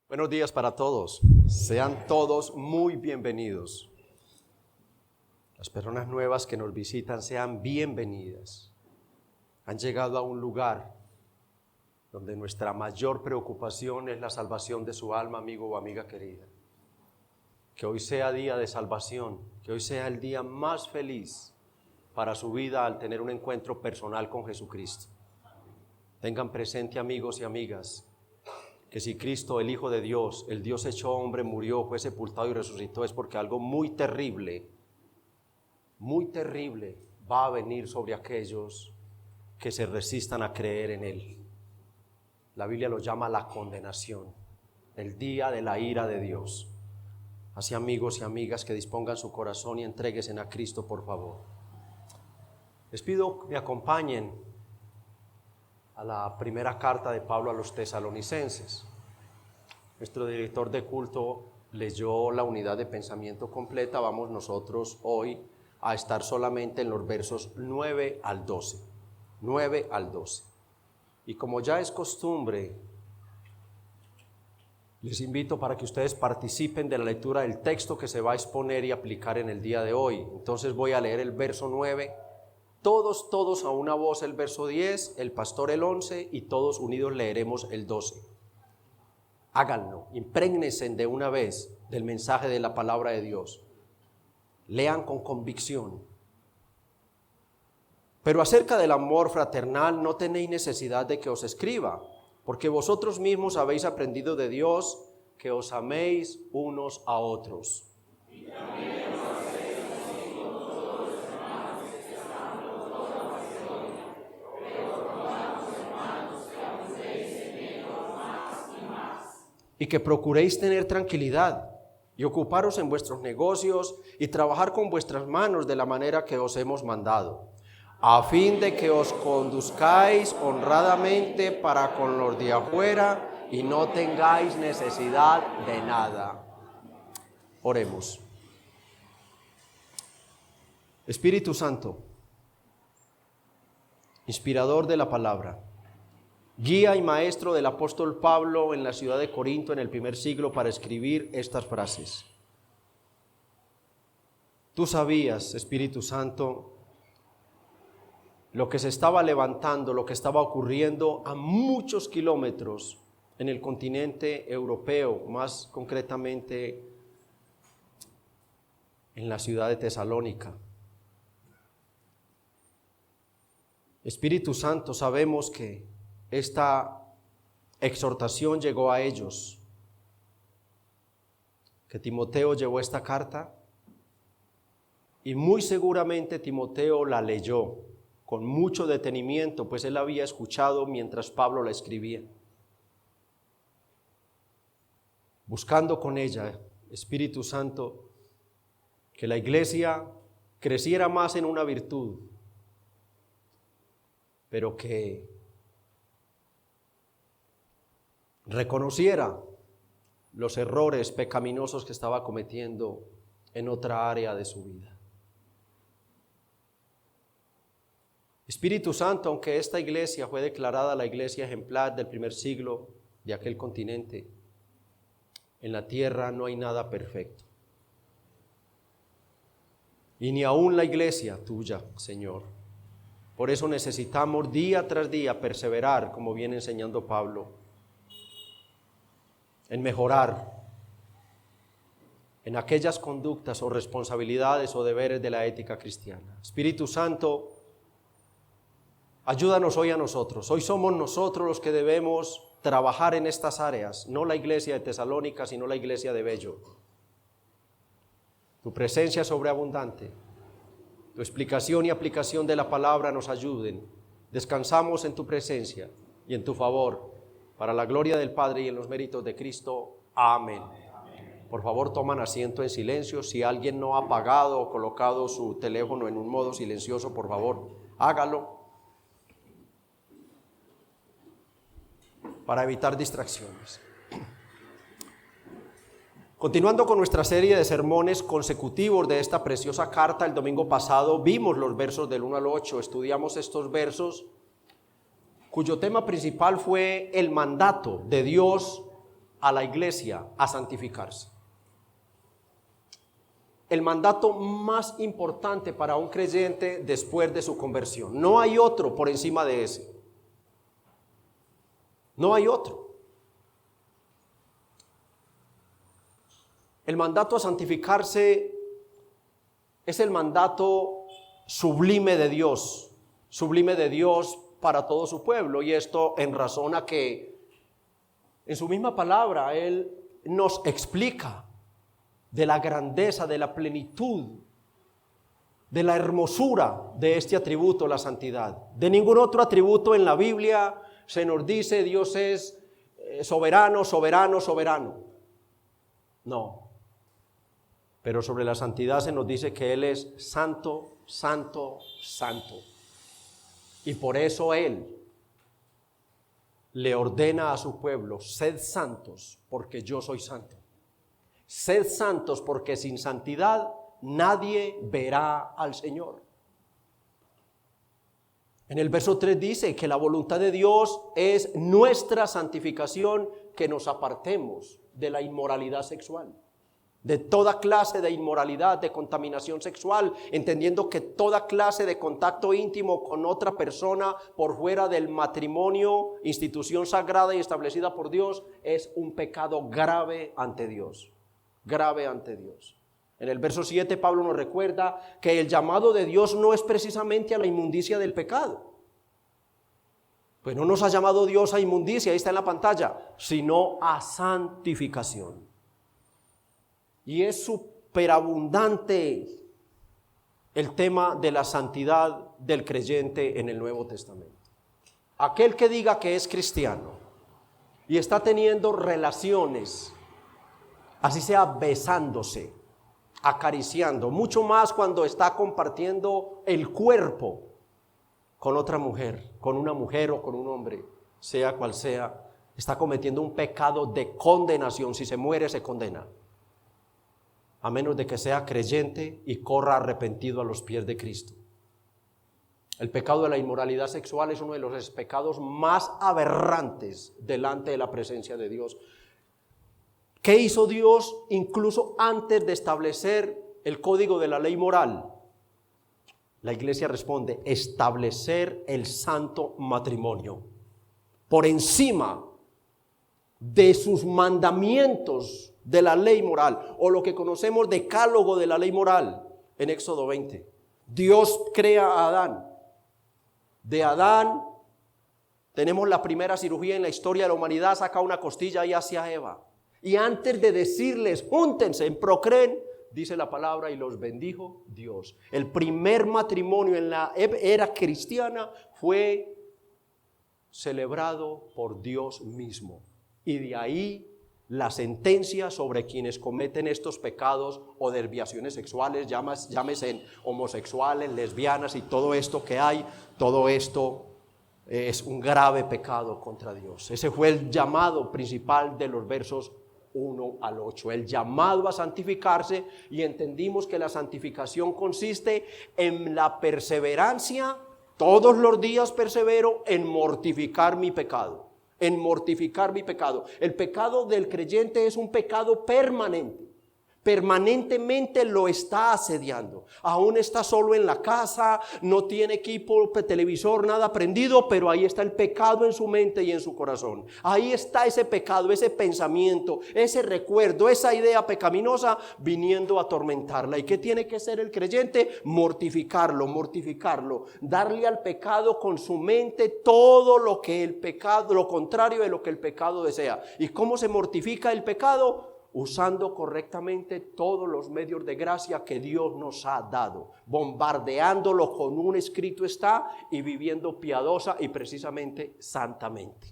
Buenos días para todos. Sean todos muy bienvenidos. Las personas nuevas que nos visitan sean bienvenidas. Han llegado a un lugar donde nuestra mayor preocupación es la salvación de su alma, amigo o amiga querida. Que hoy sea día de salvación, que hoy sea el día más feliz para su vida al tener un encuentro personal con Jesucristo. Tengan presente, amigos y amigas, que si Cristo, el Hijo de Dios, el Dios hecho hombre, murió, fue sepultado y resucitó, es porque algo muy terrible va a venir sobre aquellos que se resistan a creer en Él. La Biblia lo llama la condenación, el día de la ira de Dios. Así, amigos y amigas, que dispongan su corazón y entréguense a Cristo, por favor. Les pido que me acompañen a la primera carta de Pablo a los tesalonicenses. Nuestro director de culto leyó la unidad de pensamiento completa. Vamos nosotros hoy a estar solamente en los versos 9 al 12. 9 al 12. Y como ya es costumbre, les invito para que ustedes participen de la lectura del texto que se va a exponer y aplicar en el día de hoy. Entonces voy a leer el verso 9. Todos a una voz el verso 10, el pastor el 11 y todos unidos leeremos el 12. Háganlo, imprégnense de una vez del mensaje de la palabra de Dios. Lean con convicción. Pero acerca del amor fraternal no tenéis necesidad de que os escriba, porque vosotros mismos habéis aprendido de Dios que os améis unos a otros. Y que procuréis tener tranquilidad y ocuparos en vuestros negocios y trabajar con vuestras manos de la manera que os hemos mandado, a fin de que os conduzcáis honradamente para con los de afuera y no tengáis necesidad de nada. Oremos. Espíritu Santo, inspirador de la palabra, guía y maestro del apóstol Pablo en la ciudad de Corinto en el primer siglo para escribir estas frases. Tú sabías, Espíritu Santo, lo que se estaba levantando, lo que estaba ocurriendo a muchos kilómetros en el continente europeo, más concretamente en la ciudad de Tesalónica. Espíritu Santo, sabemos que esta exhortación llegó a ellos, que Timoteo llevó esta carta y muy seguramente Timoteo la leyó con mucho detenimiento, pues él había escuchado mientras Pablo la escribía. Buscando con ella, Espíritu Santo, que la iglesia creciera más en una virtud, pero que reconociera los errores pecaminosos que estaba cometiendo en otra área de su vida. Espíritu Santo, aunque esta iglesia fue declarada la iglesia ejemplar del primer siglo de aquel continente, en la tierra no hay nada perfecto. Y ni aún la iglesia tuya, Señor. Por eso necesitamos día tras día perseverar, como viene enseñando Pablo, en mejorar en aquellas conductas o responsabilidades o deberes de la ética cristiana. Espíritu Santo, ayúdanos hoy a nosotros. Hoy somos nosotros los que debemos trabajar en estas áreas, no la iglesia de Tesalónica, sino la iglesia de Bello. Tu presencia sobreabundante, tu explicación y aplicación de la palabra nos ayuden. Descansamos en tu presencia y en tu favor, para la gloria del Padre y en los méritos de Cristo. Amén. Por favor, toman asiento en silencio. Si alguien no ha apagado o colocado su teléfono en un modo silencioso, por favor, hágalo para evitar distracciones. Continuando con nuestra serie de sermones consecutivos de esta preciosa carta, el domingo pasado vimos los versos del 1 al 8, estudiamos estos versos cuyo tema principal fue el mandato de Dios a la iglesia a santificarse. El mandato más importante para un creyente después de su conversión. No hay otro por encima de ese. No hay otro. El mandato a santificarse es el mandato sublime de Dios para todo su pueblo, y esto en razón a que en su misma palabra Él nos explica de la grandeza, de la plenitud, de la hermosura de este atributo, la santidad. De ningún otro atributo en la Biblia se nos dice Dios es soberano, soberano, soberano. No. Pero sobre la santidad se nos dice que Él es santo, santo, santo. Y por eso Él le ordena a su pueblo: sed santos porque yo soy santo. Sed santos porque sin santidad nadie verá al Señor. En el verso 3 dice que la voluntad de Dios es nuestra santificación, que nos apartemos de la inmoralidad sexual, de toda clase de inmoralidad, de contaminación sexual, entendiendo que toda clase de contacto íntimo con otra persona por fuera del matrimonio, institución sagrada y establecida por Dios, es un pecado grave ante Dios. Grave ante Dios. En el verso 7 Pablo nos recuerda que el llamado de Dios no es precisamente a la inmundicia del pecado. Pues no nos ha llamado Dios a inmundicia, ahí está en la pantalla, sino a santificación. Y es superabundante el tema de la santidad del creyente en el Nuevo Testamento. Aquel que diga que es cristiano y está teniendo relaciones, así sea besándose, acariciando, mucho más cuando está compartiendo el cuerpo con otra mujer, con una mujer o con un hombre, sea cual sea, está cometiendo un pecado de condenación. Si se muere, se condena, a menos de que sea creyente y corra arrepentido a los pies de Cristo. El pecado de la inmoralidad sexual es uno de los pecados más aberrantes delante de la presencia de Dios. ¿Qué hizo Dios incluso antes de establecer el código de la ley moral? La iglesia responde: establecer el santo matrimonio por encima de sus mandamientos de la ley moral, o lo que conocemos decálogo de la ley moral en Éxodo 20. Dios crea a Adán. De Adán tenemos la primera cirugía en la historia de la humanidad, saca una costilla y hacia Eva. Y antes de decirles júntense, procreen, dice la palabra, y los bendijo Dios. El primer matrimonio en la era cristiana fue celebrado por Dios mismo. Y de ahí la sentencia sobre quienes cometen estos pecados o desviaciones sexuales, llámese homosexuales, lesbianas y todo esto que hay, todo esto es un grave pecado contra Dios. Ese fue el llamado principal de los versos 1 al 8, el llamado a santificarse, y entendimos que la santificación consiste en la perseverancia. Todos los días persevero en mortificar mi pecado, en mortificar mi pecado. El pecado del creyente es un pecado permanente. Permanentemente lo está asediando. Aún está solo en la casa, no tiene equipo, televisor, nada prendido, pero ahí está el pecado en su mente y en su corazón. Ahí está ese pecado, ese pensamiento, ese recuerdo, esa idea pecaminosa viniendo a atormentarla. ¿Y qué tiene que hacer el creyente? Mortificarlo, darle al pecado con su mente todo lo que el pecado, lo contrario de lo que el pecado desea. ¿Y cómo se mortifica el pecado? Usando correctamente todos los medios de gracia que Dios nos ha dado, bombardeándolo con un escrito está y viviendo piadosa y precisamente santamente.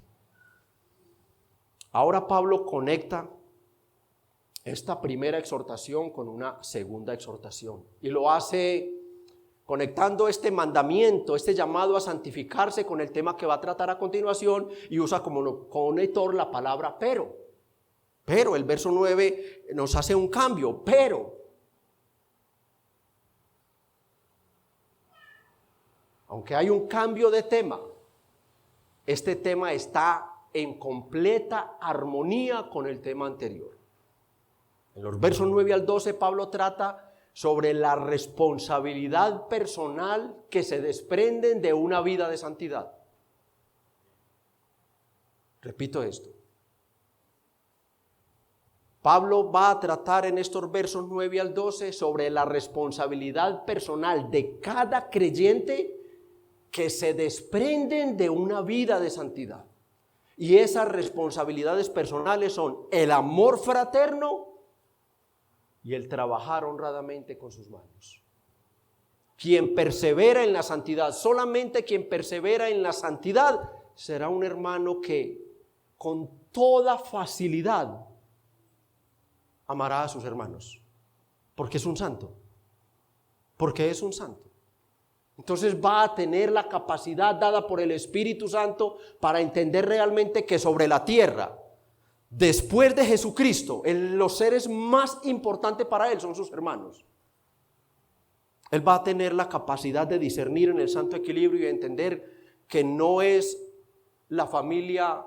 Ahora Pablo conecta esta primera exhortación con una segunda exhortación y lo hace conectando este mandamiento, este llamado a santificarse con el tema que va a tratar a continuación, y usa como conector la palabra pero. Pero el verso 9 nos hace un cambio, pero. Aunque hay un cambio de tema, este tema está en completa armonía con el tema anterior. En los versos 9 al 12, Pablo trata sobre la responsabilidad personal que se desprenden de una vida de santidad. Repito esto. Pablo va a tratar en estos versos 9 al 12 sobre la responsabilidad personal de cada creyente que se desprenden de una vida de santidad. Y esas responsabilidades personales son el amor fraterno y el trabajar honradamente con sus manos. Quien persevera en la santidad, solamente quien persevera en la santidad, será un hermano que con toda facilidad amará a sus hermanos, porque es un santo, porque es un santo. Entonces va a tener la capacidad dada por el Espíritu Santo para entender realmente que sobre la tierra, después de Jesucristo, los seres más importantes para él son sus hermanos. Él va a tener la capacidad de discernir en el santo equilibrio y entender que no es la familia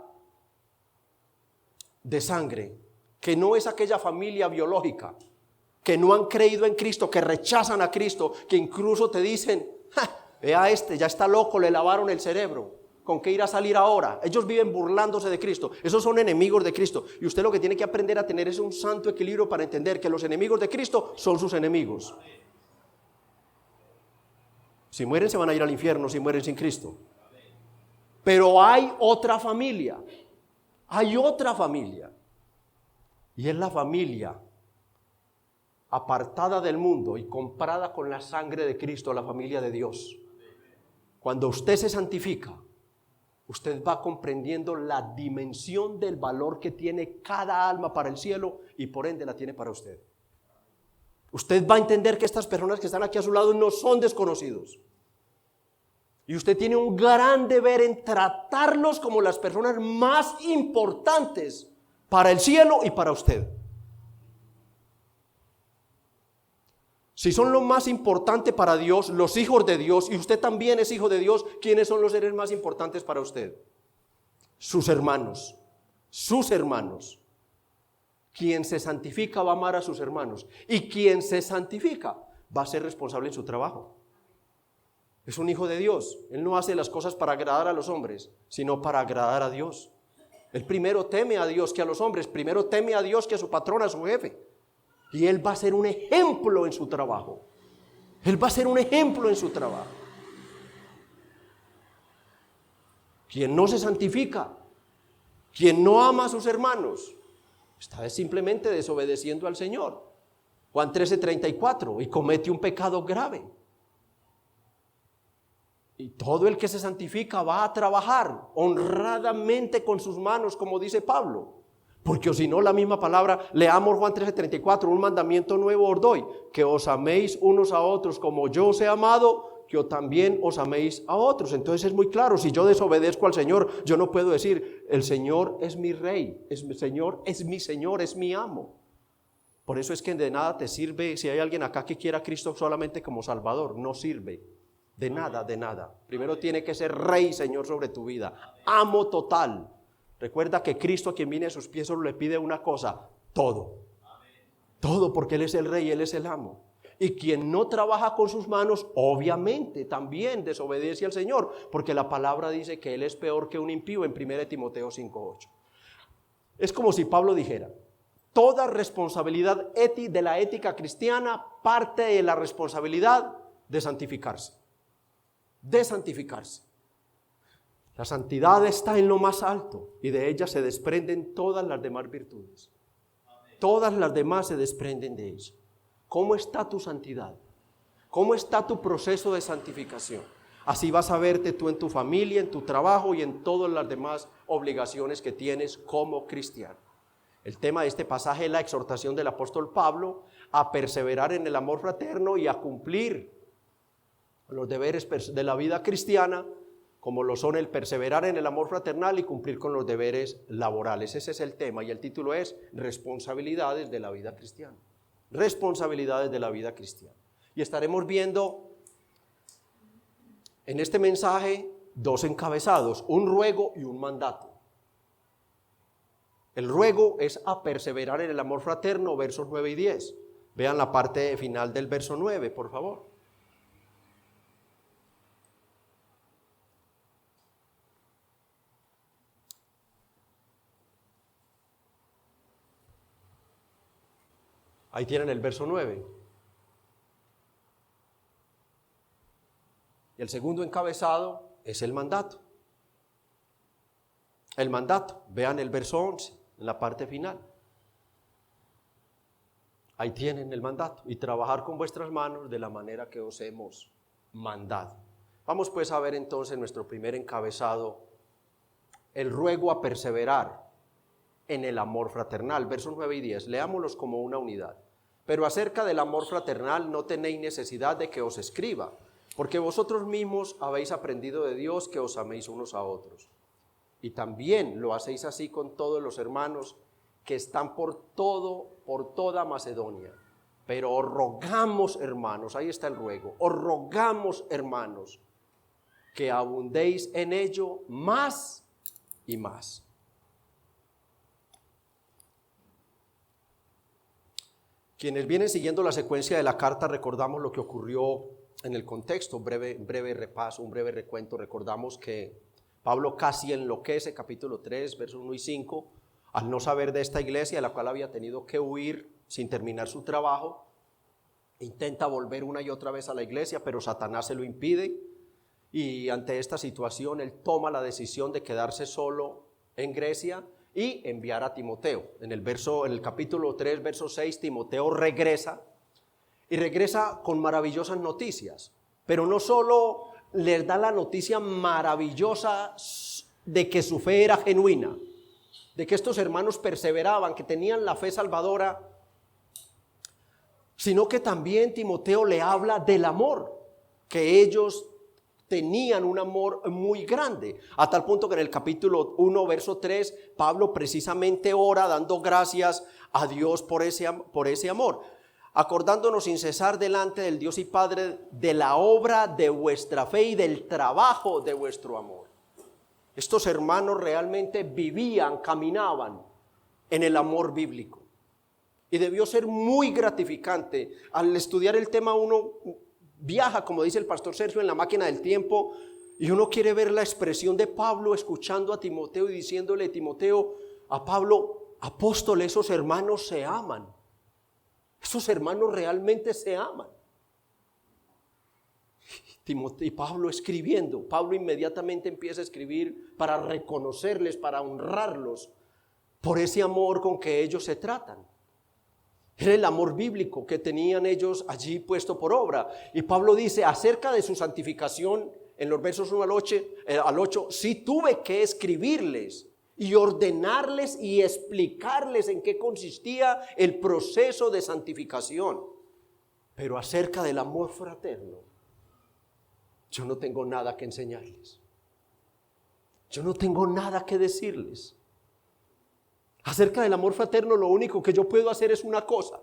de sangre, que no es aquella familia biológica, que no han creído en Cristo, que rechazan a Cristo, que incluso te dicen, vea ya está loco, le lavaron el cerebro, ¿con qué irá a salir ahora? Ellos viven burlándose de Cristo, esos son enemigos de Cristo. Y usted lo que tiene que aprender a tener es un santo equilibrio para entender que los enemigos de Cristo son sus enemigos. Si mueren se van a ir al infierno si mueren sin Cristo. Pero hay otra familia, y es la familia apartada del mundo y comprada con la sangre de Cristo, la familia de Dios. Cuando usted se santifica, usted va comprendiendo la dimensión del valor que tiene cada alma para el cielo y por ende la tiene para usted. Usted va a entender que estas personas que están aquí a su lado no son desconocidos. Y usted tiene un gran deber en tratarlos como las personas más importantes para el cielo y para usted. Si son lo más importante para Dios, los hijos de Dios, y usted también es hijo de Dios, ¿quiénes son los seres más importantes para usted? Sus hermanos, sus hermanos. Quien se santifica va a amar a sus hermanos, y quien se santifica va a ser responsable en su trabajo. Es un hijo de Dios. Él no hace las cosas para agradar a los hombres, sino para agradar a Dios. Él primero teme a Dios que a los hombres, primero teme a Dios que a su patrón, a su jefe. Y él va a ser un ejemplo en su trabajo. Él va a ser un ejemplo en su trabajo. Quien no se santifica, quien no ama a sus hermanos, está simplemente desobedeciendo al Señor. Juan 13:34, y comete un pecado grave. Y todo el que se santifica va a trabajar honradamente con sus manos, como dice Pablo. Porque o si no, la misma palabra, leamos Juan 13:34, un mandamiento nuevo os doy, que os améis unos a otros como yo os he amado, que también os améis a otros. Entonces es muy claro, si yo desobedezco al Señor, yo no puedo decir, el Señor es mi rey, es mi Señor, es mi amo. Por eso es que de nada te sirve, si hay alguien acá que quiera a Cristo solamente como Salvador, no sirve. De nada, de nada. Primero tiene que ser rey, Señor, sobre tu vida. Amo total. Recuerda que Cristo, a quien viene a sus pies, solo le pide una cosa: todo. Todo, porque Él es el rey, Él es el amo. Y quien no trabaja con sus manos, obviamente también desobedece al Señor, porque la palabra dice que Él es peor que un impío en 1 Timoteo 5:8. Es como si Pablo dijera: toda responsabilidad de la ética cristiana parte de la responsabilidad de santificarse. De santificarse. La santidad está en lo más alto y de ella se desprenden todas las demás virtudes. Todas las demás se desprenden de ella. ¿Cómo está tu santidad? ¿Cómo está tu proceso de santificación? Así vas a verte tú en tu familia, en tu trabajo y en todas las demás obligaciones que tienes como cristiano. El tema de este pasaje es la exhortación del apóstol Pablo a perseverar en el amor fraterno y a cumplir los deberes de la vida cristiana, como lo son el perseverar en el amor fraternal y cumplir con los deberes laborales. Ese es el tema y el título es Responsabilidades de la vida cristiana. Responsabilidades de la vida cristiana. Y estaremos viendo en este mensaje dos encabezados, un ruego y un mandato. El ruego es a perseverar en el amor fraterno, versos 9 y 10. Vean la parte final del verso 9, por favor. Ahí tienen el verso 9. Y el segundo encabezado es el mandato. El mandato, vean el verso 11, en la parte final. Ahí tienen el mandato. Y trabajar con vuestras manos de la manera que os hemos mandado. Vamos pues a ver entonces nuestro primer encabezado, el ruego a perseverar en el amor fraternal. Versos 9 y 10, leámoslos como una unidad. Pero acerca del amor fraternal no tenéis necesidad de que os escriba, porque vosotros mismos habéis aprendido de Dios que os améis unos a otros. Y también lo hacéis así con todos los hermanos que están por toda Macedonia. Pero os rogamos, hermanos, ahí está el ruego, os rogamos, hermanos, que abundéis en ello más y más. Quienes vienen siguiendo la secuencia de la carta, recordamos lo que ocurrió en el contexto, un breve repaso, un breve recuento. Recordamos que Pablo casi enloquece, capítulo 3, versos 1 y 5, al no saber de esta iglesia, a la cual había tenido que huir sin terminar su trabajo. Intenta volver una y otra vez a la iglesia, pero Satanás se lo impide, y ante esta situación él toma la decisión de quedarse solo en Grecia y enviar a Timoteo. En el capítulo 3, verso 6, Timoteo regresa, y regresa con maravillosas noticias, pero no solo les da la noticia maravillosa de que su fe era genuina, de que estos hermanos perseveraban, que tenían la fe salvadora, sino que también Timoteo le habla del amor, que ellos tenían un amor muy grande, a tal punto que en el capítulo 1, verso 3, Pablo precisamente ora dando gracias a Dios por ese amor, acordándonos sin cesar delante del Dios y Padre de la obra de vuestra fe y del trabajo de vuestro amor. Estos hermanos realmente vivían, caminaban en el amor bíblico. Y debió ser muy gratificante. Al estudiar el tema uno viaja, como dice el pastor Sergio, en la máquina del tiempo, y uno quiere ver la expresión de Pablo escuchando a Timoteo y diciéndole, Timoteo, a Pablo, apóstol, esos hermanos se aman. Esos hermanos realmente se aman. Y Pablo escribiendo, Pablo inmediatamente empieza a escribir para reconocerles, para honrarlos por ese amor con que ellos se tratan. Era el amor bíblico que tenían ellos allí puesto por obra. Y Pablo dice acerca de su santificación en los versos 1 al 8, sí tuve que escribirles y ordenarles y explicarles en qué consistía el proceso de santificación. Pero acerca del amor fraterno, yo no tengo nada que enseñarles. Yo no tengo nada que decirles. Acerca del amor fraterno, lo único que yo puedo hacer es una cosa: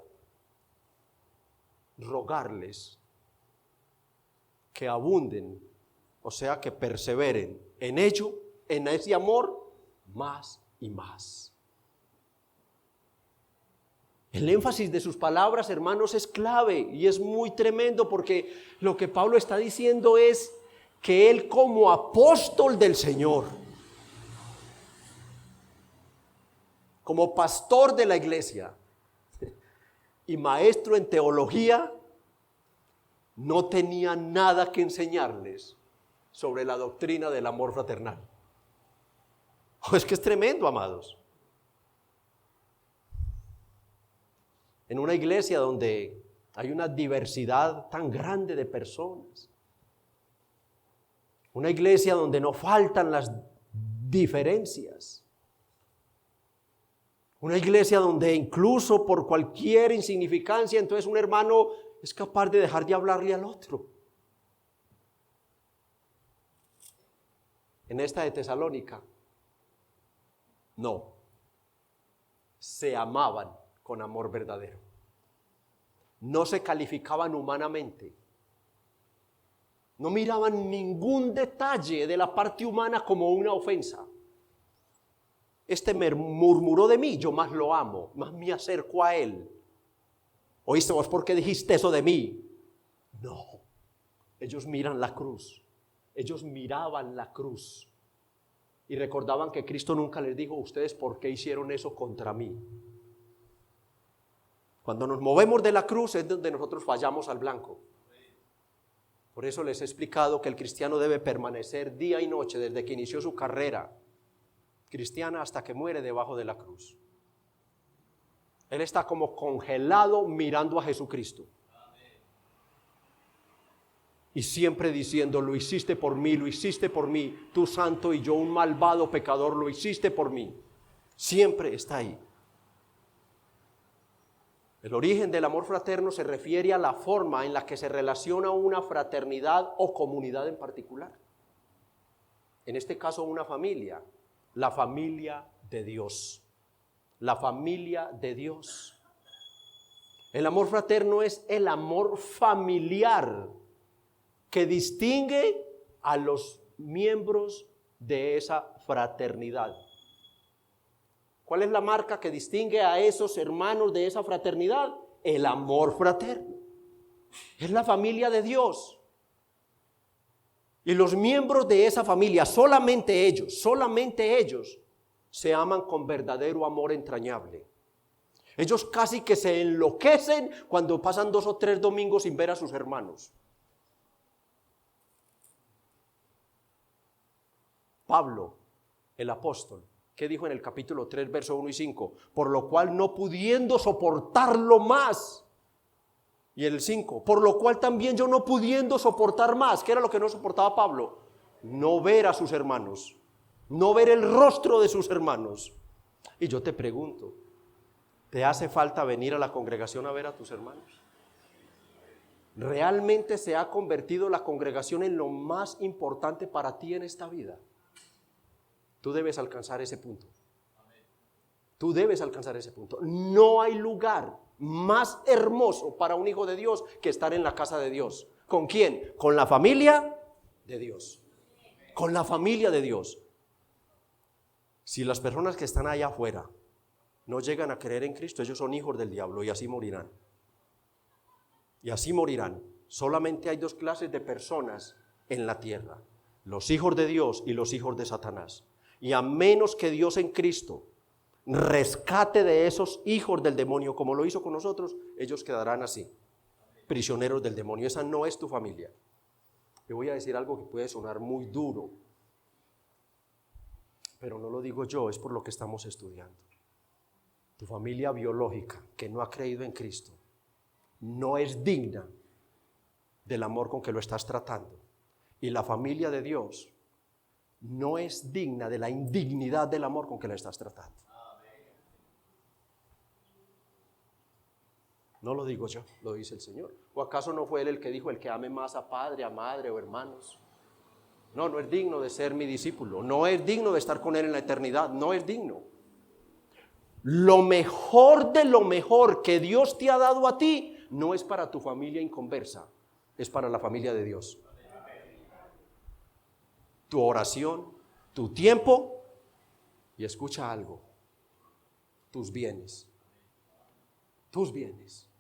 rogarles que abunden, o sea, que perseveren en ello, en ese amor, más y más. El énfasis de sus palabras, hermanos, es clave y es muy tremendo, porque lo que Pablo está diciendo es que él, como apóstol del Señor, como pastor de la iglesia y maestro en teología, no tenía nada que enseñarles sobre la doctrina del amor fraternal. Es que es tremendo, amados. En una iglesia donde hay una diversidad tan grande de personas, una iglesia donde no faltan las diferencias, una iglesia donde incluso por cualquier insignificancia, entonces un hermano es capaz de dejar de hablarle al otro. En esta de Tesalónica, no, se amaban con amor verdadero. No se calificaban humanamente. No miraban ningún detalle de la parte humana como una ofensa. Este me murmuró de mí, yo más lo amo, más me acerco a él. ¿Oíste vos por qué dijiste eso de mí? No, ellos miran la cruz, ellos miraban la cruz y recordaban que Cristo nunca les dijo: ustedes por qué hicieron eso contra mí. Cuando nos movemos de la cruz es donde nosotros fallamos al blanco. Por eso les he explicado que el cristiano debe permanecer día y noche desde que inició su carrera cristiana hasta que muere debajo de la cruz. Él está como congelado mirando a Jesucristo. Y siempre diciendo: lo hiciste por mí, lo hiciste por mí, tú santo y yo un malvado pecador, lo hiciste por mí. Siempre está ahí. El origen del amor fraterno se refiere a la forma en la que se relaciona una fraternidad o comunidad en particular. En este caso, una familia, la familia de Dios. La familia de Dios. El amor fraterno es el amor familiar que distingue a los miembros de esa fraternidad. ¿Cuál es la marca que distingue a esos hermanos de esa fraternidad? El amor fraterno. Es la familia de Dios. Y los miembros de esa familia, solamente ellos se aman con verdadero amor entrañable. Ellos casi que se enloquecen cuando pasan 2 o 3 domingos sin ver a sus hermanos. Pablo, el apóstol, ¿qué dijo en el capítulo 3, verso 1 y 5? Por lo cual, no pudiendo soportarlo más. Y el 5, por lo cual también yo no pudiendo soportar más. ¿Qué era lo que no soportaba Pablo? No ver a sus hermanos, no ver el rostro de sus hermanos. Y yo te pregunto, ¿te hace falta venir a la congregación a ver a tus hermanos? ¿Realmente se ha convertido la congregación en lo más importante para ti en esta vida? Tú debes alcanzar ese punto. Tú debes alcanzar ese punto. No hay lugar más hermoso para un hijo de Dios que estar en la casa de Dios. ¿Con quién? Con la familia de Dios. Con la familia de Dios. Si las personas que están allá afuera no llegan a creer en Cristo, ellos son hijos del diablo y así morirán. Y así morirán. Solamente hay 2 clases de personas en la tierra: los hijos de Dios y los hijos de Satanás. Y a menos que Dios en Cristo rescate de esos hijos del demonio, como lo hizo con nosotros, ellos quedarán así, prisioneros del demonio. Esa no es tu familia. Te voy a decir algo que puede sonar muy duro, pero no lo digo yo, es por lo que estamos estudiando. Tu familia biológica que no ha creído en Cristo no es digna del amor con que lo estás tratando. Y la familia de Dios no es digna de la indignidad del amor con que la estás tratando. No lo digo yo, lo dice el Señor. ¿O acaso no fue Él el que dijo: el que ame más a padre, a madre o hermanos? No, no es digno de ser mi discípulo. No es digno de estar con Él en la eternidad. No es digno. Lo mejor de lo mejor que Dios te ha dado a ti no es para tu familia inconversa, es para la familia de Dios. Tu oración, tu tiempo y, escucha algo, tus bienes. Tus bienes.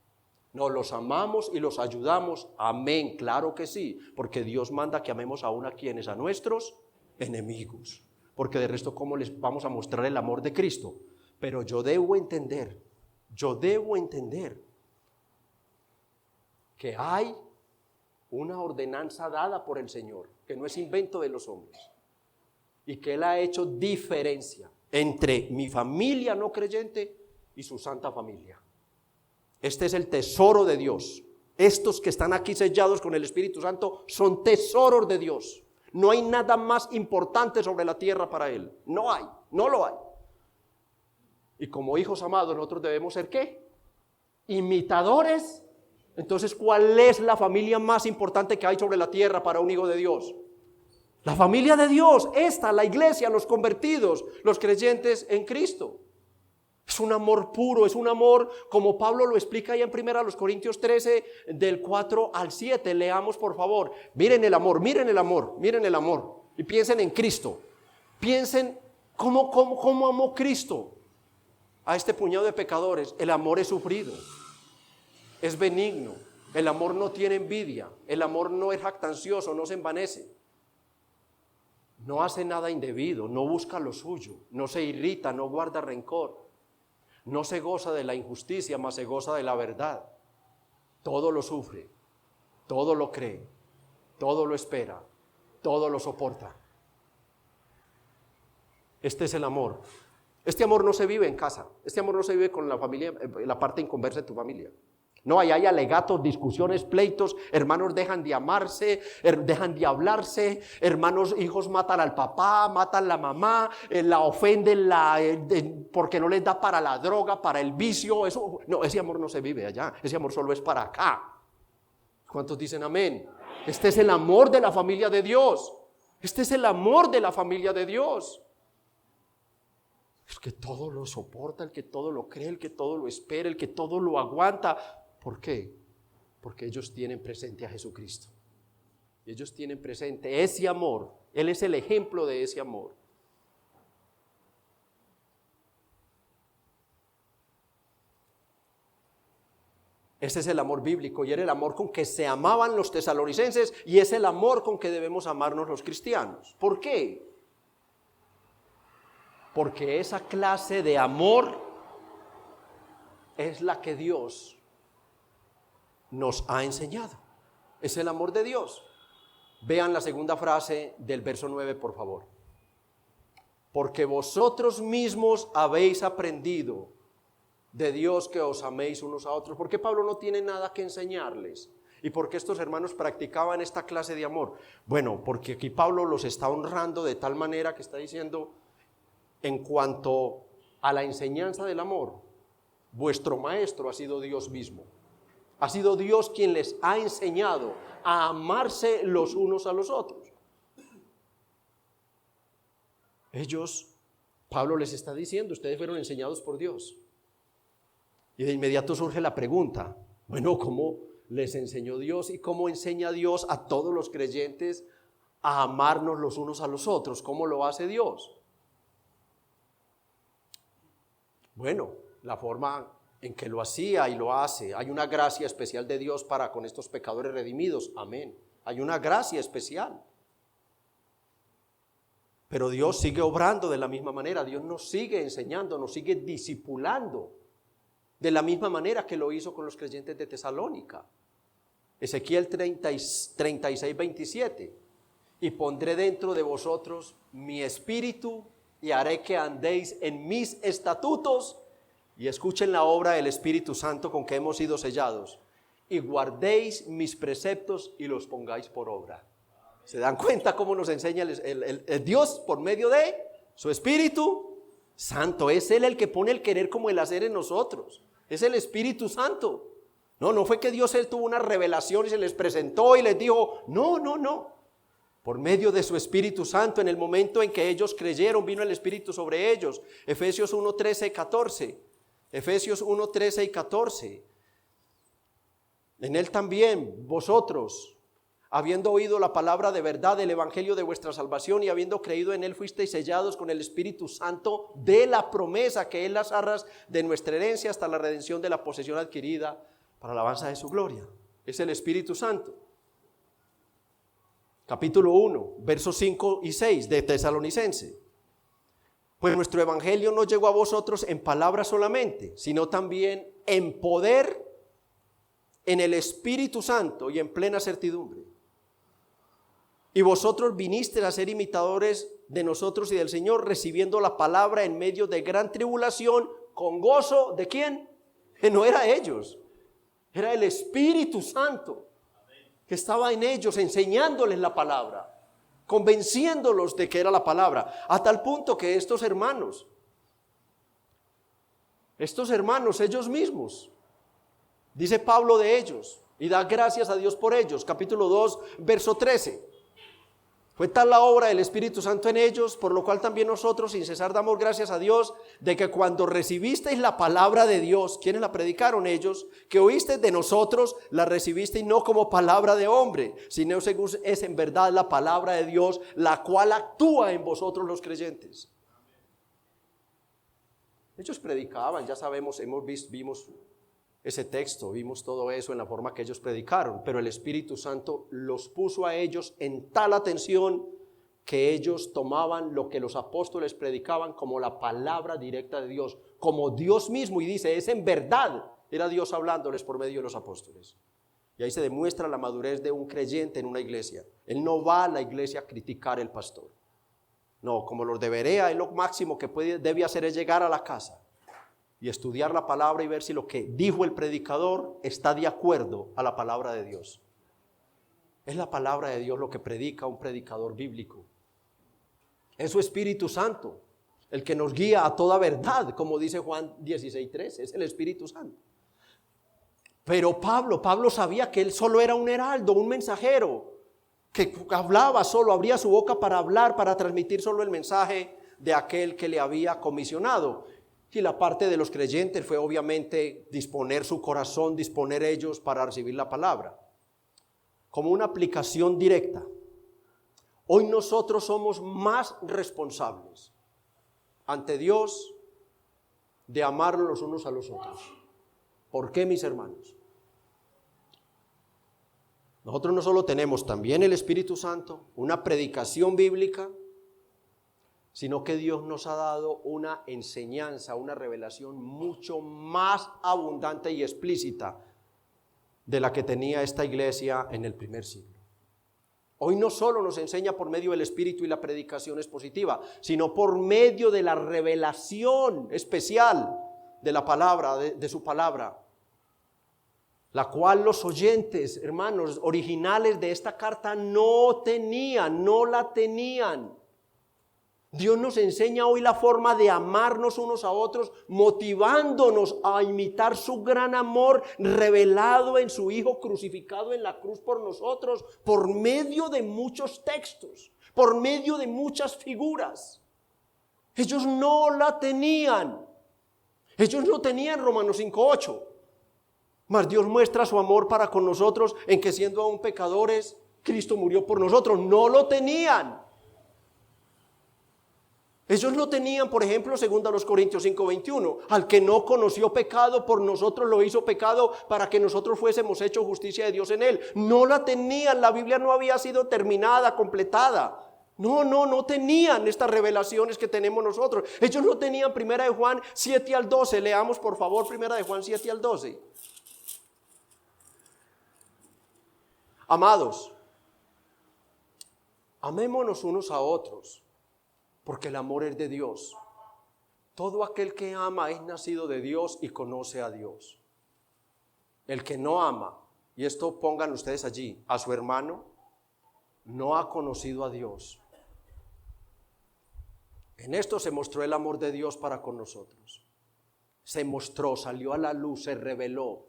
No, los amamos y los ayudamos, amén, claro que sí, porque Dios manda que amemos aún a quienes, a nuestros enemigos, porque de resto, ¿cómo les vamos a mostrar el amor de Cristo? Pero yo debo entender que hay una ordenanza dada por el Señor, que no es invento de los hombres, y que Él ha hecho diferencia entre mi familia no creyente y su santa familia. Este es el tesoro de Dios. Estos que están aquí sellados con el Espíritu Santo son tesoros de Dios. No hay nada más importante sobre la tierra para Él. No hay, no lo hay. Y como hijos amados, nosotros debemos ser ¿qué? Imitadores. Entonces, ¿cuál es la familia más importante que hay sobre la tierra para un hijo de Dios? La familia de Dios, la iglesia, los convertidos, los creyentes en Cristo. Es un amor puro, es un amor como Pablo lo explica ahí en 1 Corintios 13, del 4 al 7. Leamos, por favor. Miren el amor, miren el amor, miren el amor. Y piensen en Cristo. Piensen ¿Cómo amó Cristo a este puñado de pecadores? El amor es sufrido, es benigno, el amor no tiene envidia, el amor no es jactancioso, no se envanece, no hace nada indebido, no busca lo suyo, no se irrita, no guarda rencor, no se goza de la injusticia, mas se goza de la verdad. Todo lo sufre, todo lo cree, todo lo espera, todo lo soporta. Este es el amor. Este amor no se vive en casa, este amor no se vive con la familia, la parte inconversa de tu familia. No, ahí hay alegatos, discusiones, pleitos, hermanos dejan de amarse, dejan de hablarse, hermanos, hijos matan al papá, matan a la mamá, la ofenden porque no les da para la droga, para el vicio. Eso, no, ese amor no se vive allá, ese amor solo es para acá. ¿Cuántos dicen amén? Este es el amor de la familia de Dios. Este es el amor de la familia de Dios. El que todo lo soporta, el que todo lo cree, el que todo lo espera, el que todo lo aguanta. ¿Por qué? Porque ellos tienen presente a Jesucristo. Ellos tienen presente ese amor. Él es el ejemplo de ese amor. Ese es el amor bíblico y era el amor con que se amaban los tesalonicenses y es el amor con que debemos amarnos los cristianos. ¿Por qué? Porque esa clase de amor es la que Dios nos ha enseñado. Es el amor de Dios. Vean la segunda frase del verso 9, por favor. Porque vosotros mismos habéis aprendido de Dios que os améis unos a otros. ¿Por qué Pablo no tiene nada que enseñarles? ¿Y por qué estos hermanos practicaban esta clase de amor? Bueno, porque aquí Pablo los está honrando de tal manera que está diciendo, en cuanto a la enseñanza del amor, vuestro maestro ha sido Dios mismo. Ha sido Dios quien les ha enseñado a amarse los unos a los otros. Pablo les está diciendo, ustedes fueron enseñados por Dios. Y de inmediato surge la pregunta, bueno, ¿cómo les enseñó Dios y cómo enseña Dios a todos los creyentes a amarnos los unos a los otros? ¿Cómo lo hace Dios? Bueno, la forma en que lo hacía y lo hace, hay una gracia especial de Dios para con estos pecadores redimidos, amén. Hay una gracia especial. Pero Dios sigue obrando de la misma manera, Dios nos sigue enseñando, nos sigue discipulando de la misma manera que lo hizo con los creyentes de Tesalónica. Ezequiel 36, 27. Y pondré dentro de vosotros mi espíritu y haré que andéis en mis estatutos. Y escuchen la obra del Espíritu Santo con que hemos sido sellados. Y guardéis mis preceptos y los pongáis por obra. ¿Se dan cuenta cómo nos enseña el Dios por medio de su Espíritu Santo? Es Él el que pone el querer como el hacer en nosotros. Es el Espíritu Santo. No fue que Dios Él tuvo una revelación y se les presentó y les dijo, no. Por medio de su Espíritu Santo, en el momento en que ellos creyeron, vino el Espíritu sobre ellos. Efesios 1, 13 y 14. Efesios 1, 13 y 14. En Él también, vosotros, habiendo oído la palabra de verdad del evangelio de vuestra salvación y habiendo creído en Él, fuisteis sellados con el Espíritu Santo de la promesa, que es las arras de nuestra herencia hasta la redención de la posesión adquirida para la alabanza de su gloria. Es el Espíritu Santo. Capítulo 1, versos 5 y 6 de Tesalonicense. Pues nuestro evangelio no llegó a vosotros en palabras solamente, sino también en poder, en el Espíritu Santo y en plena certidumbre. Y vosotros vinisteis a ser imitadores de nosotros y del Señor, recibiendo la palabra en medio de gran tribulación, con gozo, ¿de quién? Que no era ellos, era el Espíritu Santo que estaba en ellos enseñándoles la palabra, convenciéndolos de que era la palabra, a tal punto que estos hermanos, ellos mismos, dice Pablo de ellos, y da gracias a Dios por ellos, capítulo 2, verso 13. Fue tal la obra del Espíritu Santo en ellos, por lo cual también nosotros sin cesar damos gracias a Dios de que cuando recibisteis la palabra de Dios, ¿quiénes la predicaron? Ellos, que oísteis de nosotros, la recibisteis no como palabra de hombre, sino según es en verdad la palabra de Dios, la cual actúa en vosotros los creyentes. Ellos predicaban, ya sabemos, vimos ese texto, vimos todo eso en la forma que ellos predicaron, pero el Espíritu Santo los puso a ellos en tal atención que ellos tomaban lo que los apóstoles predicaban como la palabra directa de Dios, como Dios mismo, y dice, es en verdad, era Dios hablándoles por medio de los apóstoles. Y ahí se demuestra la madurez de un creyente en una iglesia. Él no va a la iglesia a criticar al pastor. No, como los de Berea, él lo máximo que debe hacer es llegar a la casa y estudiar la palabra y ver si lo que dijo el predicador está de acuerdo a la palabra de Dios. Es la palabra de Dios lo que predica un predicador bíblico. Es su Espíritu Santo, el que nos guía a toda verdad, como dice Juan 16:3, es el Espíritu Santo. Pero Pablo sabía que él solo era un heraldo, un mensajero, que hablaba solo, abría su boca para hablar, para transmitir solo el mensaje de aquel que le había comisionado. Y la parte de los creyentes fue obviamente disponer su corazón, disponer ellos para recibir la palabra. Como una aplicación directa. Hoy nosotros somos más responsables ante Dios de amarnos los unos a los otros. ¿Por qué, mis hermanos? Nosotros no solo tenemos también el Espíritu Santo, una predicación bíblica, sino que Dios nos ha dado una enseñanza, una revelación mucho más abundante y explícita de la que tenía esta iglesia en el primer siglo. Hoy no solo nos enseña por medio del Espíritu y la predicación expositiva, sino por medio de la revelación especial de la palabra, de su palabra, la cual los oyentes, hermanos, originales de esta carta no la tenían. Dios nos enseña hoy la forma de amarnos unos a otros, motivándonos a imitar su gran amor revelado en su Hijo crucificado en la cruz por nosotros, por medio de muchos textos, por medio de muchas figuras. Ellos no la tenían. Ellos no tenían Romanos 5:8. Mas Dios muestra su amor para con nosotros en que siendo aún pecadores, Cristo murió por nosotros. No lo tenían. Ellos no tenían, por ejemplo, 2 Corintios 5:21, al que no conoció pecado, por nosotros lo hizo pecado para que nosotros fuésemos hechos justicia de Dios en él. No la tenían, la Biblia no había sido terminada, completada. No tenían estas revelaciones que tenemos nosotros. Ellos no tenían 1 Juan 7-12, leamos por favor 1 Juan 7-12. Amados, amémonos unos a otros, porque el amor es de Dios. Todo aquel que ama es nacido de Dios y conoce a Dios. El que no ama, y esto pongan ustedes allí, a su hermano, no ha conocido a Dios. En esto se mostró el amor de Dios para con nosotros. Se mostró, salió a la luz, se reveló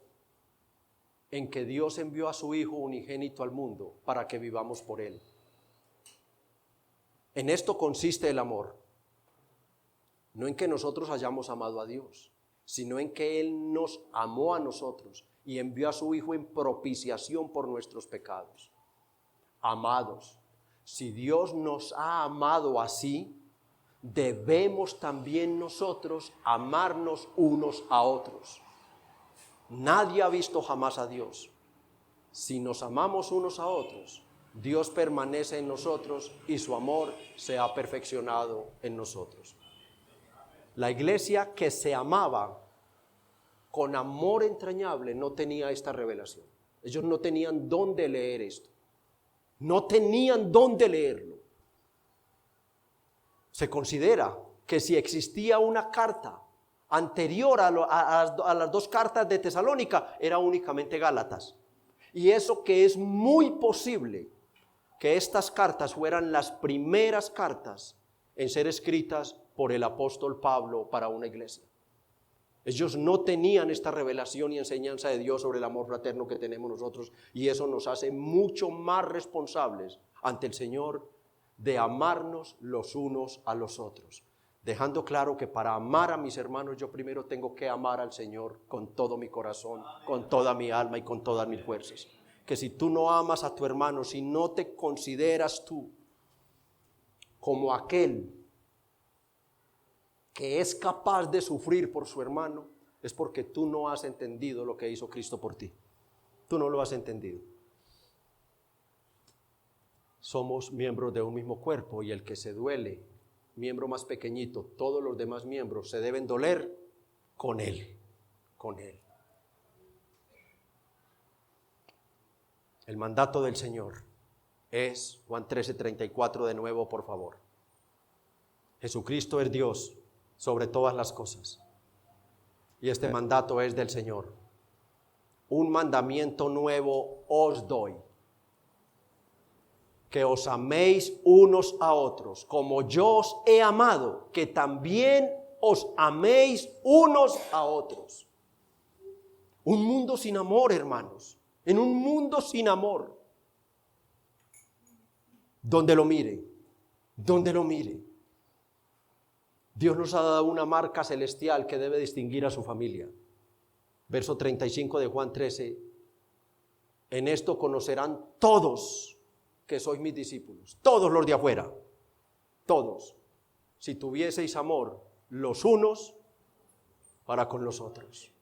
en que Dios envió a su Hijo unigénito al mundo para que vivamos por Él. En esto consiste el amor, no en que nosotros hayamos amado a Dios, sino en que Él nos amó a nosotros y envió a su Hijo en propiciación por nuestros pecados. Amados, si Dios nos ha amado así, debemos también nosotros amarnos unos a otros. Nadie ha visto jamás a Dios. Si nos amamos unos a otros, Dios permanece en nosotros y su amor se ha perfeccionado en nosotros. La iglesia que se amaba con amor entrañable no tenía esta revelación. Ellos no tenían dónde leer esto. No tenían dónde leerlo. Se considera que si existía una carta anterior a las dos cartas de Tesalónica, era únicamente Gálatas. Y eso que es muy posible que estas cartas fueran las primeras cartas en ser escritas por el apóstol Pablo para una iglesia. Ellos no tenían esta revelación y enseñanza de Dios sobre el amor fraterno que tenemos nosotros, y eso nos hace mucho más responsables ante el Señor de amarnos los unos a los otros, dejando claro que para amar a mis hermanos yo primero tengo que amar al Señor con todo mi corazón, con toda mi alma y con todas mis fuerzas. Que si tú no amas a tu hermano, si no te consideras tú como aquel que es capaz de sufrir por su hermano, es porque tú no has entendido lo que hizo Cristo por ti. Tú no lo has entendido. Somos miembros de un mismo cuerpo y el que se duele, miembro más pequeñito, todos los demás miembros se deben doler con él, con él. El mandato del Señor es Juan 13:34 de nuevo, por favor. Jesucristo es Dios sobre todas las cosas. Y este mandato es del Señor. Un mandamiento nuevo os doy: que os améis unos a otros, como yo os he amado, que también os améis unos a otros. Un mundo sin amor, hermanos. En un mundo sin amor. Donde lo mire, donde lo mire. Dios nos ha dado una marca celestial que debe distinguir a su familia. Verso 35 de Juan 13. En esto conocerán todos que sois mis discípulos. Todos los de afuera. Todos. Si tuvieseis amor los unos para con los otros.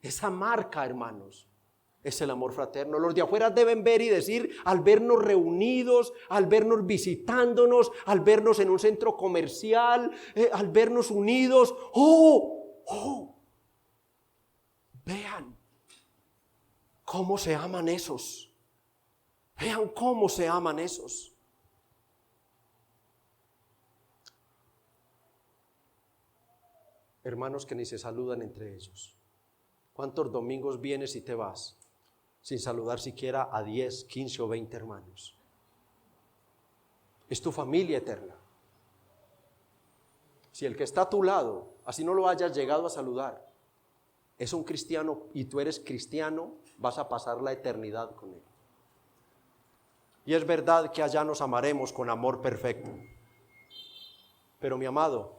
Esa marca, hermanos, es el amor fraterno. Los de afuera deben ver y decir, al vernos reunidos, al vernos visitándonos, al vernos en un centro comercial, al vernos unidos, vean cómo se aman esos. Vean cómo se aman esos. Hermanos que ni se saludan entre ellos. ¿Cuántos domingos vienes y te vas sin saludar siquiera a 10, 15 o 20 hermanos? Es tu familia eterna. Si el que está a tu lado, así no lo hayas llegado a saludar, es un cristiano y tú eres cristiano, vas a pasar la eternidad con él. Y es verdad que allá nos amaremos con amor perfecto. Pero mi amado,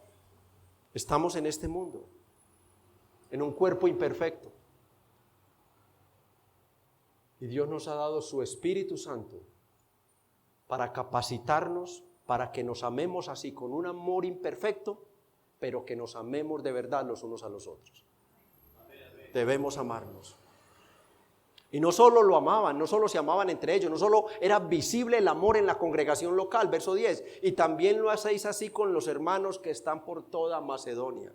estamos en este mundo, en un cuerpo imperfecto. Y Dios nos ha dado su Espíritu Santo para capacitarnos, para que nos amemos así con un amor imperfecto, pero que nos amemos de verdad los unos a los otros. Debemos amarnos. Y no solo lo amaban, no solo se amaban entre ellos, no solo era visible el amor en la congregación local, verso 10, y también lo hacéis así con los hermanos que están por toda Macedonia.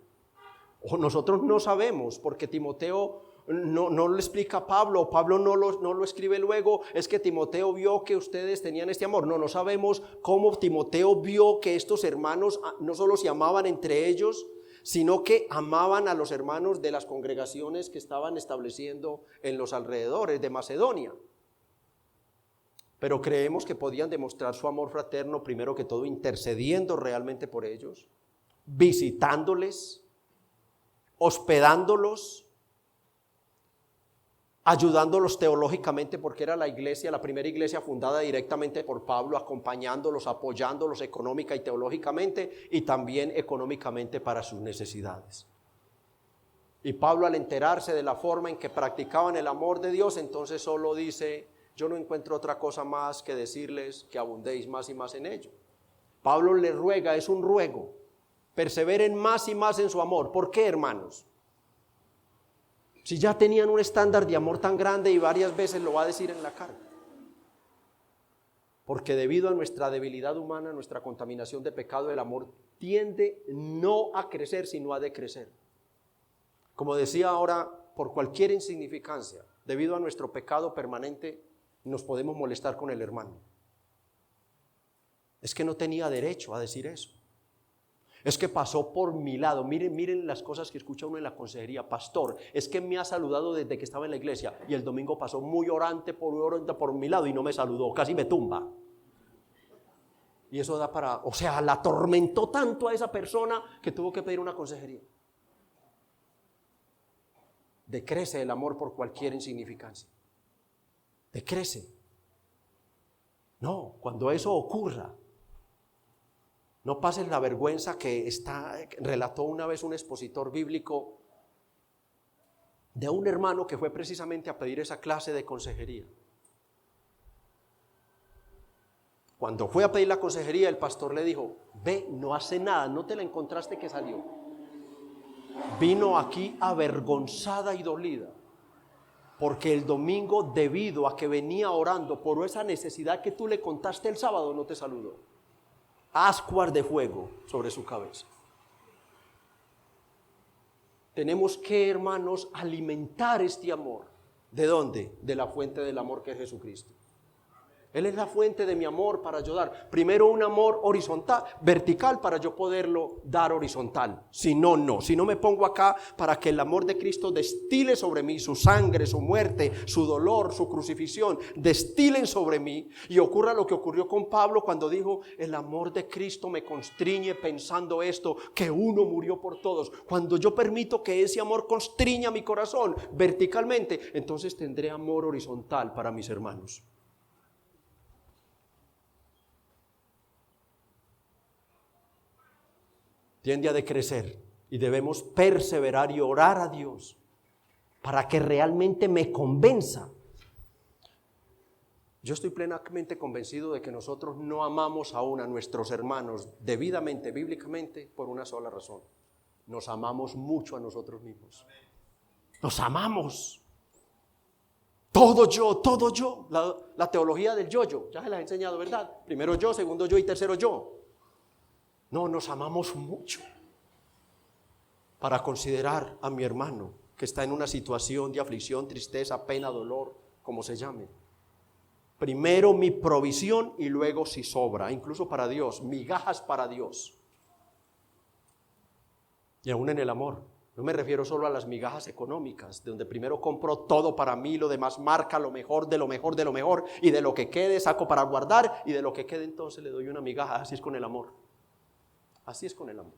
O nosotros no sabemos, porque Timoteo no lo explica Pablo no lo escribe luego, es que Timoteo vio que ustedes tenían este amor. No sabemos cómo Timoteo vio que estos hermanos no solo se amaban entre ellos, sino que amaban a los hermanos de las congregaciones que estaban estableciendo en los alrededores de Macedonia. Pero creemos que podían demostrar su amor fraterno, primero que todo, intercediendo realmente por ellos, visitándoles, hospedándolos, ayudándolos teológicamente, porque era la primera iglesia fundada directamente por Pablo, acompañándolos, apoyándolos económica y teológicamente, y también económicamente para sus necesidades. Y Pablo, al enterarse de la forma en que practicaban el amor de Dios, entonces solo dice: yo no encuentro otra cosa más que decirles que abundéis más y más en ello. Pablo les ruega, es un ruego, perseveren más y más en su amor. ¿Por qué, hermanos? Si ya tenían un estándar de amor tan grande, y varias veces lo va a decir en la carta. Porque debido a nuestra debilidad humana, nuestra contaminación de pecado, el amor tiende no a crecer, sino a decrecer. Como decía ahora, por cualquier insignificancia, debido a nuestro pecado permanente, nos podemos molestar con el hermano. Es que no tenía derecho a decir eso. Es que pasó por mi lado. Miren las cosas que escucha uno en la consejería. Pastor, es que me ha saludado desde que estaba en la iglesia y el domingo pasó muy orante por mi lado y no me saludó, casi me tumba. Y eso da para, la atormentó tanto a esa persona que tuvo que pedir una consejería. Decrece el amor por cualquier insignificancia. Decrece. No, cuando eso ocurra, no pases la vergüenza que relató una vez un expositor bíblico de un hermano que fue precisamente a pedir esa clase de consejería. Cuando fue a pedir la consejería, el pastor le dijo: ve, no hace nada, no te la encontraste que salió. Vino aquí avergonzada y dolida, porque el domingo, debido a que venía orando por esa necesidad que tú le contaste el sábado, no te saludó. Ascuas de fuego sobre su cabeza. Tenemos que, hermanos, alimentar este amor. ¿De dónde? De la fuente del amor, que es Jesucristo. Él es la fuente de mi amor para yo dar. Primero un amor horizontal, vertical, para yo poderlo dar horizontal. Si no, no. Si no, me pongo acá para que el amor de Cristo destile sobre mí su sangre, su muerte, su dolor, su crucifixión, destilen sobre mí. Y ocurra lo que ocurrió con Pablo cuando dijo: el amor de Cristo me constriñe pensando esto, que uno murió por todos. Cuando yo permito que ese amor constriña mi corazón verticalmente, entonces tendré amor horizontal para mis hermanos. Tiende a decrecer y debemos perseverar y orar a Dios para que realmente me convenza. Yo estoy plenamente convencido de que nosotros no amamos aún a nuestros hermanos debidamente, bíblicamente, por una sola razón: nos amamos mucho a nosotros mismos. Nos amamos. Todo yo. La teología del yo, ya se la he enseñado, ¿verdad? Primero yo, segundo yo y tercero yo. No, nos amamos mucho para considerar a mi hermano que está en una situación de aflicción, tristeza, pena, dolor, como se llame. Primero mi provisión y luego, si sobra, incluso para Dios, migajas para Dios. Y aún en el amor, no me refiero solo a las migajas económicas, de donde primero compro todo para mí, lo demás marca lo mejor, de lo mejor, de lo mejor, y de lo que quede saco para guardar, y de lo que quede entonces le doy una migaja. Así es con el amor. Así es con el amor.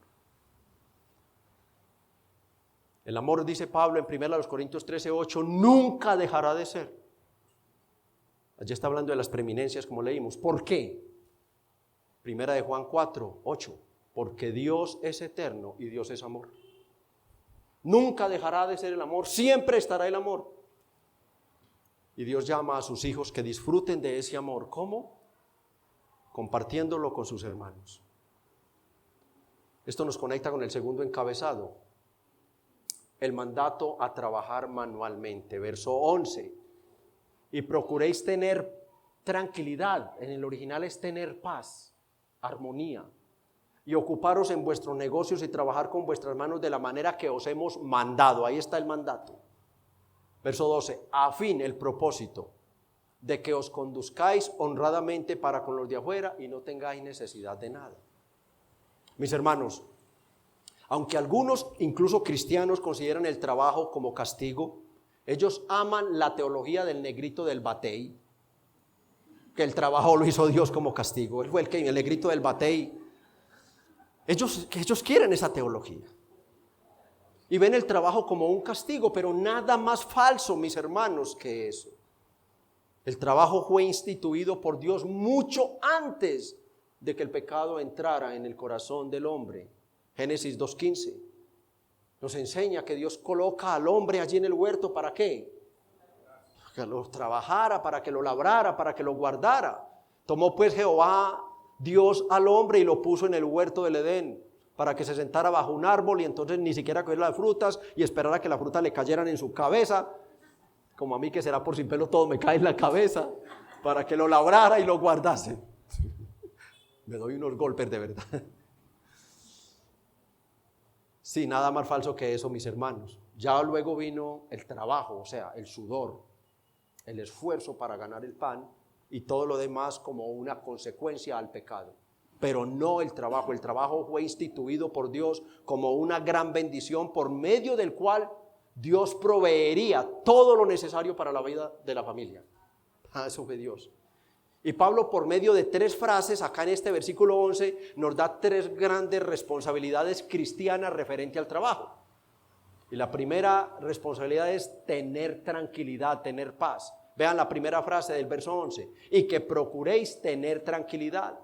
El amor, dice Pablo en 1 Corintios 13:8, nunca dejará de ser. Allí está hablando de las preeminencias, como leímos. ¿Por qué? 1 Juan 4:8, porque Dios es eterno y Dios es amor. Nunca dejará de ser el amor, siempre estará el amor. Y Dios llama a sus hijos que disfruten de ese amor. ¿Cómo? Compartiéndolo con sus hermanos. Esto nos conecta con el segundo encabezado, el mandato a trabajar manualmente. Verso 11, y procuréis tener tranquilidad, en el original es tener paz, armonía, y ocuparos en vuestros negocios y trabajar con vuestras manos de la manera que os hemos mandado. Ahí está el mandato. Verso 12, a fin, el propósito, de que os conduzcáis honradamente para con los de afuera y no tengáis necesidad de nada. Mis hermanos, aunque algunos, incluso cristianos, consideran el trabajo como castigo, ellos aman la teología del negrito del batey, que el trabajo lo hizo Dios como castigo. Él fue el negrito del batey. Ellos quieren esa teología y ven el trabajo como un castigo, pero nada más falso, mis hermanos, que eso. El trabajo fue instituido por Dios mucho antes de que el pecado entrara en el corazón del hombre. Génesis 2:15 nos enseña que Dios coloca al hombre allí en el huerto. ¿Para qué? Para que lo trabajara, para que lo labrara, para que lo guardara. Tomó pues Jehová Dios al hombre y lo puso en el huerto del Edén, para que se sentara bajo un árbol y entonces ni siquiera cogiera las frutas y esperara que las frutas le cayeran en su cabeza, como a mí, que será por sin pelo todo me cae en la cabeza, para que lo labrara y lo guardase. Me doy unos golpes de verdad. Sí, nada más falso que eso, mis hermanos. Ya luego vino el trabajo, o sea, el sudor, el esfuerzo para ganar el pan y todo lo demás como una consecuencia al pecado. Pero no el trabajo. El trabajo fue instituido por Dios como una gran bendición por medio del cual Dios proveería todo lo necesario para la vida de la familia. Eso fue Dios. Y Pablo, por medio de 3 frases, acá en este versículo 11, nos da 3 grandes responsabilidades cristianas referente al trabajo. Y la primera responsabilidad es tener tranquilidad, tener paz. Vean la primera frase del verso 11, y que procuréis tener tranquilidad.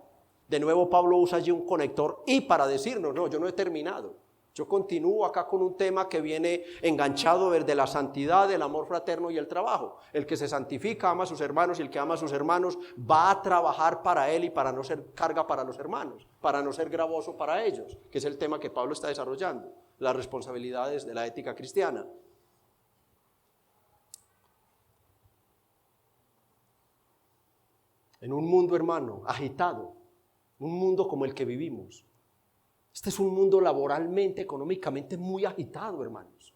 De nuevo Pablo usa allí un conector y para decirnos, no, yo no he terminado. Yo continúo acá con un tema que viene enganchado desde la santidad, el amor fraterno y el trabajo. El que se santifica ama a sus hermanos y el que ama a sus hermanos va a trabajar para él y para no ser carga para los hermanos, para no ser gravoso para ellos, que es el tema que Pablo está desarrollando, las responsabilidades de la ética cristiana. En un mundo, hermano, agitado, un mundo como el que vivimos. Este es un mundo laboralmente, económicamente muy agitado, hermanos.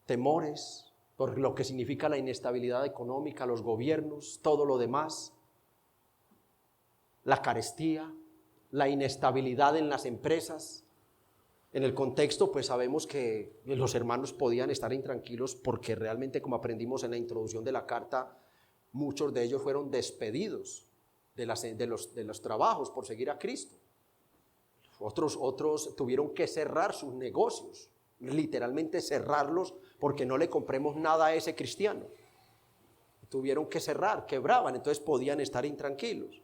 Temores por lo que significa la inestabilidad económica, los gobiernos, todo lo demás. La carestía, la inestabilidad en las empresas. En el contexto, pues sabemos que los hermanos podían estar intranquilos porque realmente, como aprendimos en la introducción de la carta, muchos de ellos fueron despedidos de los trabajos por seguir a Cristo. Otros tuvieron que cerrar sus negocios, literalmente cerrarlos porque no le compremos nada a ese cristiano. Tuvieron que cerrar, quebraban, entonces podían estar intranquilos.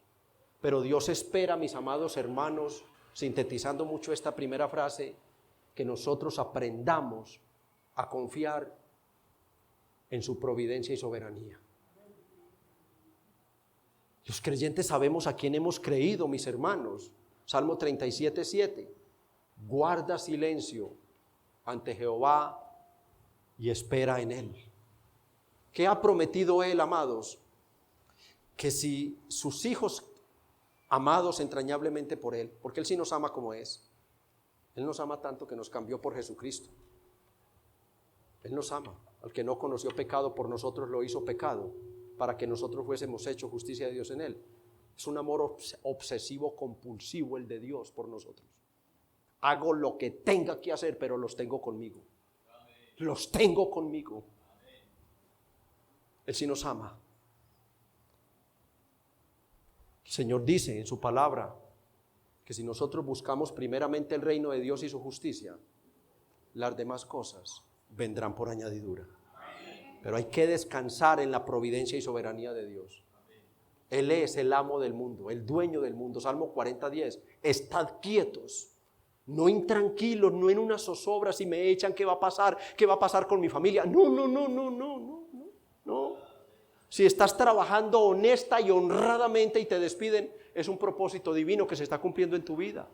Pero Dios espera, mis amados hermanos, sintetizando mucho esta primera frase, que nosotros aprendamos a confiar en su providencia y soberanía. Los creyentes sabemos a quién hemos creído, mis hermanos. Salmo 37:7. Guarda silencio ante Jehová y espera en él. ¿Qué ha prometido él, amados? Que si sus hijos, amados entrañablemente por él, porque él sí nos ama como es, él nos ama tanto que nos cambió por Jesucristo. Él nos ama. Al que no conoció pecado, por nosotros lo hizo pecado, para que nosotros fuésemos hechos justicia de Dios en él. Es un amor obsesivo, compulsivo el de Dios por nosotros. Hago lo que tenga que hacer, pero los tengo conmigo. Amén. Los tengo conmigo. Amén. Él sí nos ama. El Señor dice en su palabra que si nosotros buscamos primeramente el reino de Dios y su justicia, las demás cosas vendrán por añadidura. Amén. Pero hay que descansar en la providencia y soberanía de Dios. Él es el amo del mundo, el dueño del mundo. Salmo 40:10. Estad quietos, no intranquilos, no en una zozobra. Si me echan, ¿qué va a pasar? ¿Qué va a pasar con mi familia? No. Si estás trabajando honesta y honradamente y te despiden, es un propósito divino que se está cumpliendo en tu vida.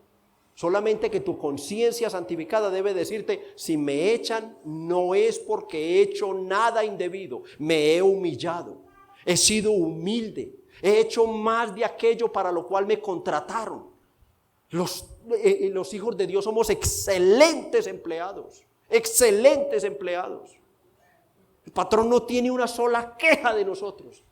Solamente que tu conciencia santificada debe decirte, si me echan, no es porque he hecho nada indebido. Me he humillado, he sido humilde. He hecho más de aquello para lo cual me contrataron. Los hijos de Dios somos excelentes empleados. Excelentes empleados. El patrón no tiene una sola queja de nosotros.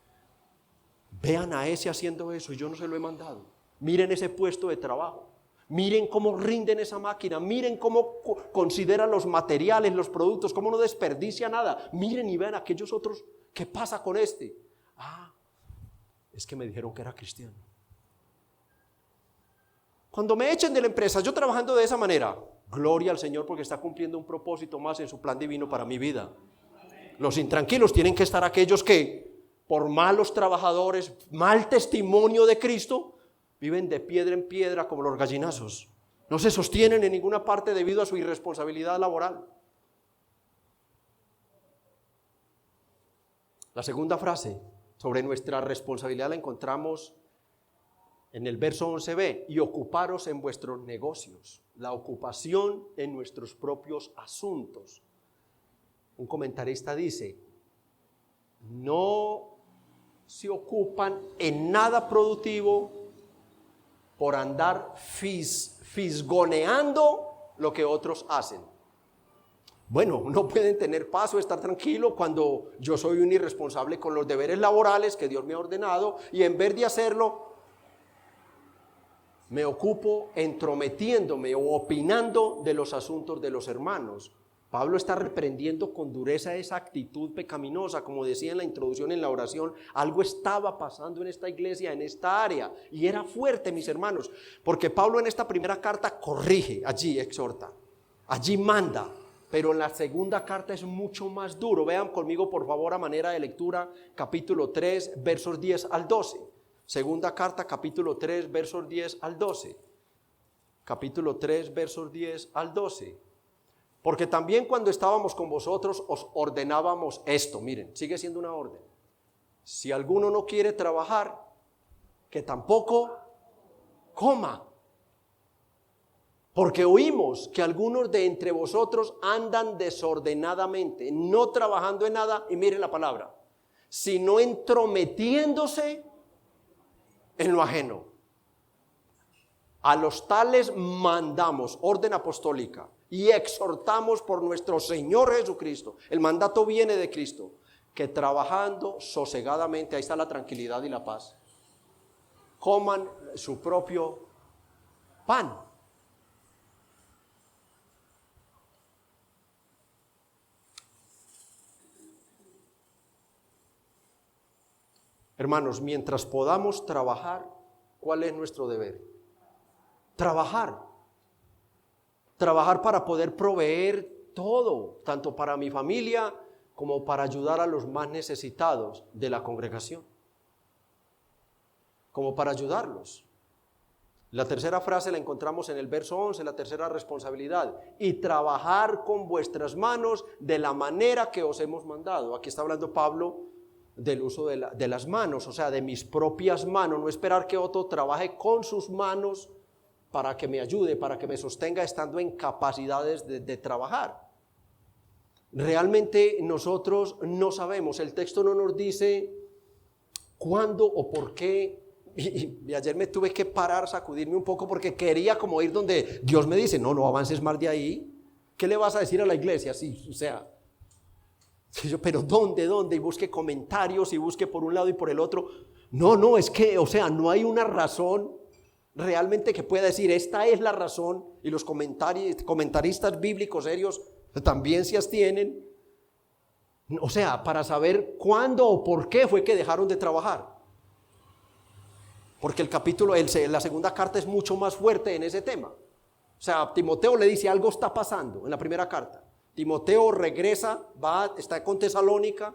Vean a ese haciendo eso y yo no se lo he mandado. Miren ese puesto de trabajo. Miren cómo rinden esa máquina. Miren cómo considera los materiales, los productos, cómo no desperdicia nada. Miren y vean aquellos otros. ¿Qué pasa con este? Es que me dijeron que era cristiano. Cuando me echen de la empresa, yo trabajando de esa manera, gloria al Señor porque está cumpliendo un propósito más en su plan divino para mi vida. Los intranquilos tienen que estar aquellos que, por malos trabajadores, mal testimonio de Cristo, viven de piedra en piedra como los gallinazos. No se sostienen en ninguna parte debido a su irresponsabilidad laboral. La segunda frase sobre nuestra responsabilidad la encontramos en el verso 11b, y ocuparos en vuestros negocios, la ocupación en nuestros propios asuntos. Un comentarista dice, no se ocupan en nada productivo por andar fisgoneando lo que otros hacen. Bueno, no pueden tener paso, estar tranquilo cuando yo soy un irresponsable con los deberes laborales que Dios me ha ordenado y en vez de hacerlo, me ocupo entrometiéndome o opinando de los asuntos de los hermanos. Pablo está reprendiendo con dureza esa actitud pecaminosa, como decía en la introducción en la oración, algo estaba pasando en esta iglesia, en esta área, y era fuerte, mis hermanos, porque Pablo en esta primera carta corrige, allí exhorta, allí manda, pero en la segunda carta es mucho más duro. Vean conmigo por favor a manera de lectura capítulo 3 versos 10 al 12. Segunda carta capítulo 3 versos 10 al 12. capítulo 3, versos 10 al 12. Porque también cuando estábamos con vosotros os ordenábamos esto. Miren, sigue siendo una orden. Si alguno no quiere trabajar, que tampoco coma. Porque oímos que algunos de entre vosotros andan desordenadamente, no trabajando en nada, y miren la palabra, sino entrometiéndose en lo ajeno. A los tales mandamos, orden apostólica, y exhortamos por nuestro Señor Jesucristo, el mandato viene de Cristo, que trabajando sosegadamente, ahí está la tranquilidad y la paz, coman su propio pan. Hermanos, mientras podamos trabajar, ¿cuál es nuestro deber? Trabajar. Trabajar para poder proveer todo, tanto para mi familia como para ayudar a los más necesitados de la congregación. Como para ayudarlos. La tercera frase la encontramos en el verso 11, la tercera responsabilidad. Y trabajar con vuestras manos de la manera que os hemos mandado. Aquí está hablando Pablo del uso de las manos, o sea, de mis propias manos. No esperar que otro trabaje con sus manos para que me ayude, para que me sostenga estando en capacidades de trabajar. Realmente nosotros no sabemos, el texto no nos dice cuándo o por qué. Y ayer me tuve que parar, sacudirme un poco porque quería como ir donde Dios me dice, no avances más de ahí. ¿Qué le vas a decir a la iglesia? Sí, o sea, pero ¿dónde? Y busque comentarios y busque por un lado y por el otro. No, es que, o sea, no hay una razón realmente que pueda decir, esta es la razón, y los comentaristas bíblicos serios también se abstienen. O sea, para saber cuándo o por qué fue que dejaron de trabajar. Porque el capítulo, la segunda carta es mucho más fuerte en ese tema. O sea, Timoteo le dice, algo está pasando en la primera carta. Timoteo regresa, está con Tesalónica,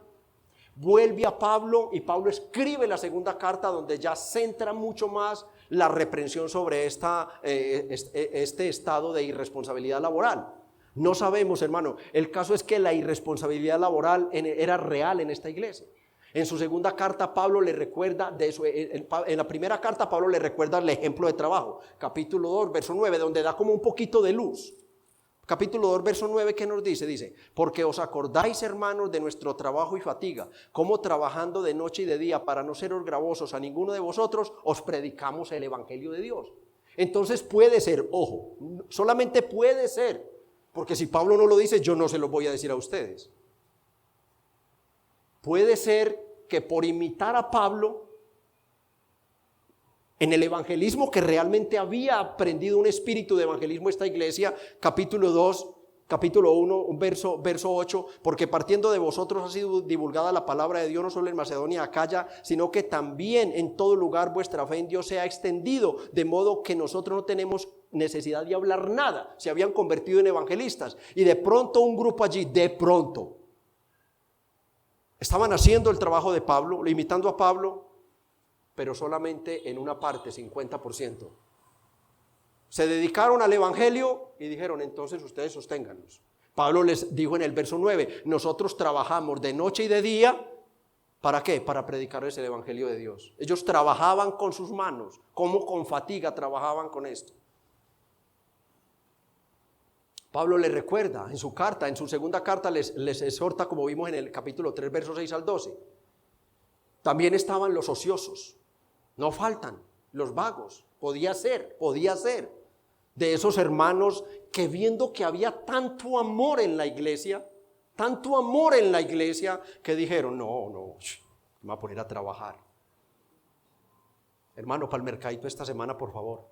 vuelve a Pablo y Pablo escribe la segunda carta donde ya centra mucho más la reprensión sobre este estado de irresponsabilidad laboral. No sabemos, hermano, el caso es que la irresponsabilidad laboral era real en esta iglesia. En su segunda carta Pablo le recuerda de eso. En la primera carta Pablo le recuerda el ejemplo de trabajo, capítulo 2, verso 9, donde da como un poquito de luz. Capítulo 2, verso 9, ¿qué nos dice? Dice, porque os acordáis, hermanos, de nuestro trabajo y fatiga, como trabajando de noche y de día, para no seros gravosos a ninguno de vosotros, os predicamos el evangelio de Dios. Entonces puede ser, ojo, solamente puede ser, porque si Pablo no lo dice, yo no se lo voy a decir a ustedes. Puede ser que por imitar a Pablo, en el evangelismo que realmente había aprendido un espíritu de evangelismo esta iglesia, capítulo 2, capítulo 1, verso 8, porque partiendo de vosotros ha sido divulgada la palabra de Dios no solo en Macedonia, Acaya, sino que también en todo lugar vuestra fe en Dios se ha extendido, de modo que nosotros no tenemos necesidad de hablar nada, se habían convertido en evangelistas, y de pronto un grupo allí, estaban haciendo el trabajo de Pablo, imitando a Pablo, pero solamente en una parte, 50%. Se dedicaron al evangelio y dijeron, entonces ustedes sosténganos. Pablo les dijo en el verso 9, nosotros trabajamos de noche y de día, ¿para qué? Para predicarles el evangelio de Dios. Ellos trabajaban con sus manos, como con fatiga trabajaban con esto. Pablo les recuerda en su carta, en su segunda carta les exhorta, como vimos en el capítulo 3, versos 6 al 12. También estaban los ociosos, no faltan, los vagos, podía ser, de esos hermanos que viendo que había tanto amor en la iglesia, que dijeron, no, me voy a poner a trabajar. Hermano, para el mercadito esta semana, por favor.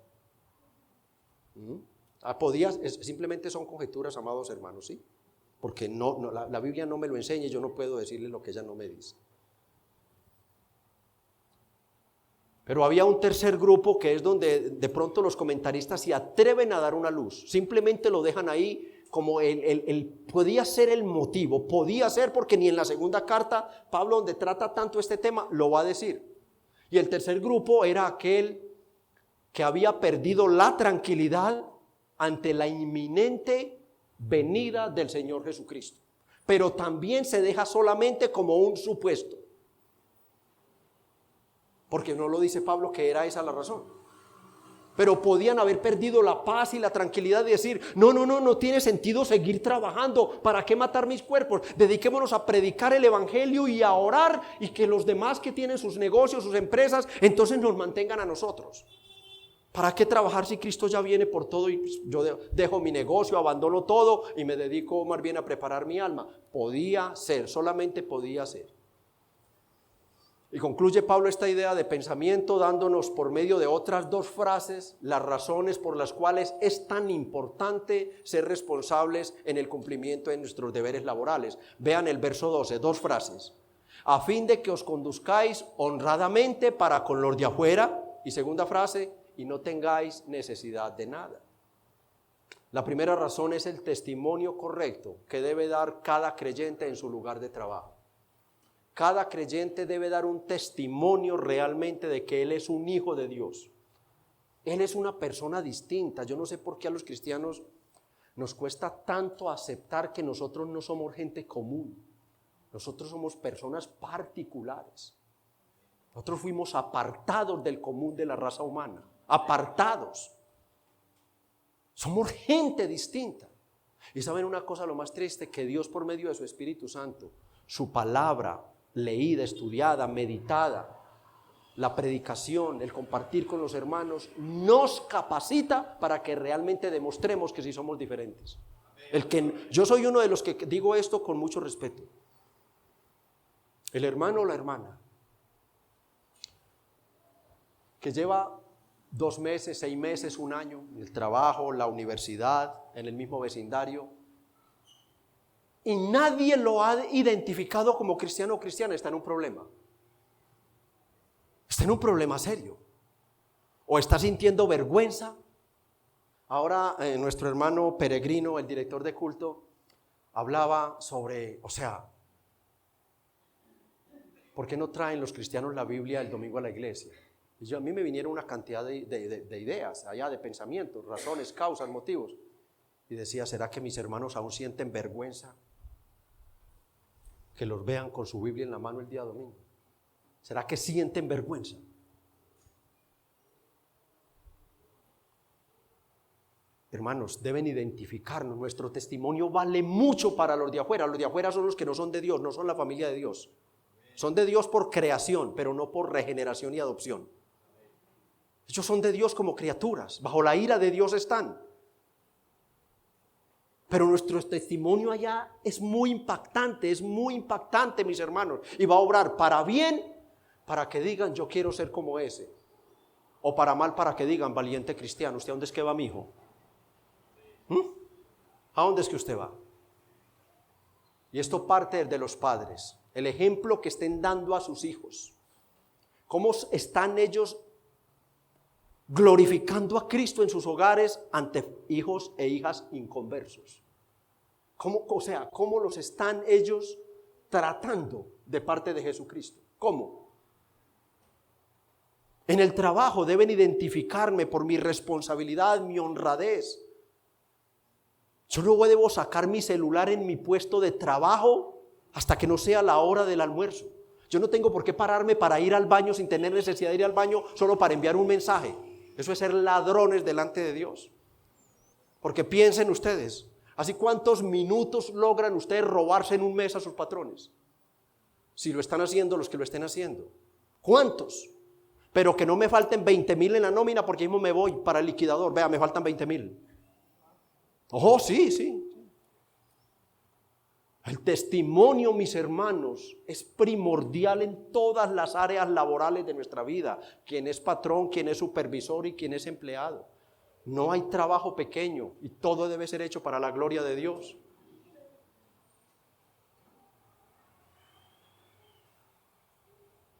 Simplemente son conjeturas, amados hermanos, ¿sí? Porque la Biblia no me lo enseña y yo no puedo decirle lo que ella no me dice. Pero había un tercer grupo que es donde de pronto los comentaristas se atreven a dar una luz. Simplemente lo dejan ahí como podía ser el motivo, podía ser porque ni en la segunda carta Pablo, donde trata tanto este tema, lo va a decir. Y el tercer grupo era aquel que había perdido la tranquilidad ante la inminente venida del Señor Jesucristo. Pero también se deja solamente como un supuesto. Porque no lo dice Pablo que era esa la razón. Pero podían haber perdido la paz y la tranquilidad de decir, no tiene sentido seguir trabajando. ¿Para qué matar mis cuerpos? Dediquémonos a predicar el evangelio y a orar, y que los demás que tienen sus negocios, sus empresas, entonces nos mantengan a nosotros. ¿Para qué trabajar si Cristo ya viene por todo y yo dejo mi negocio, abandono todo y me dedico más bien a preparar mi alma? Podía ser, solamente podía ser. Y concluye Pablo esta idea de pensamiento dándonos por medio de otras dos frases las razones por las cuales es tan importante ser responsables en el cumplimiento de nuestros deberes laborales. Vean el verso 12, dos frases. A fin de que os conduzcáis honradamente para con los de afuera. Y segunda frase, y no tengáis necesidad de nada. La primera razón es el testimonio correcto que debe dar cada creyente en su lugar de trabajo. Cada creyente debe dar un testimonio realmente de que él es un hijo de Dios. Él es una persona distinta. Yo no sé por qué a los cristianos nos cuesta tanto aceptar que nosotros no somos gente común. Nosotros somos personas particulares. Nosotros fuimos apartados del común de la raza humana. Apartados. Somos gente distinta. Y saben una cosa, lo más triste, que Dios por medio de su Espíritu Santo, su palabra leída, estudiada, meditada, la predicación, el compartir con los hermanos, nos capacita para que realmente demostremos que sí somos diferentes. Yo soy uno de los que digo esto con mucho respeto. El hermano o la hermana que lleva 2 meses, 6 meses, 1 año en el trabajo, la universidad, en el mismo vecindario, y nadie lo ha identificado como cristiano o cristiana, está en un problema. Está en un problema serio. O está sintiendo vergüenza. Ahora nuestro hermano Peregrino, el director de culto, hablaba sobre, ¿por qué no traen los cristianos la Biblia el domingo a la iglesia? Y a mí me vinieron una cantidad de ideas, allá de pensamientos, razones, causas, motivos. Y decía, ¿será que mis hermanos aún sienten vergüenza que los vean con su Biblia en la mano el día domingo? ¿Será que sienten vergüenza? Hermanos, deben identificarnos. Nuestro testimonio vale mucho para los de afuera. Los de afuera son los que no son de Dios, no son la familia de Dios. Son de Dios por creación, pero no por regeneración y adopción. Ellos son de Dios como criaturas, bajo la ira de Dios están. Pero nuestro testimonio allá es muy impactante, mis hermanos. Y va a obrar para bien, para que digan, yo quiero ser como ese. O para mal, para que digan, valiente cristiano, ¿usted a dónde es que va, mijo? ¿A dónde es que usted va? Y esto parte de los padres. El ejemplo que estén dando a sus hijos. ¿Cómo están ellos glorificando a Cristo en sus hogares ante hijos e hijas inconversos? ¿Cómo los están ellos tratando de parte de Jesucristo? ¿Cómo? En el trabajo deben identificarme por mi responsabilidad, mi honradez. Yo no debo sacar mi celular en mi puesto de trabajo hasta que no sea la hora del almuerzo. Yo no tengo por qué pararme para ir al baño sin tener necesidad de ir al baño solo para enviar un mensaje. Eso es ser ladrones delante de Dios. Porque piensen ustedes, ¿así cuántos minutos logran ustedes robarse en un mes a sus patrones? Si lo están haciendo los que lo estén haciendo. ¿Cuántos? Pero que no me falten 20,000 en la nómina porque mismo me voy para el liquidador. Vea, me faltan 20,000. Ojo, sí. El testimonio, mis hermanos, es primordial en todas las áreas laborales de nuestra vida. Quien es patrón, quien es supervisor y quien es empleado. No hay trabajo pequeño y todo debe ser hecho para la gloria de Dios.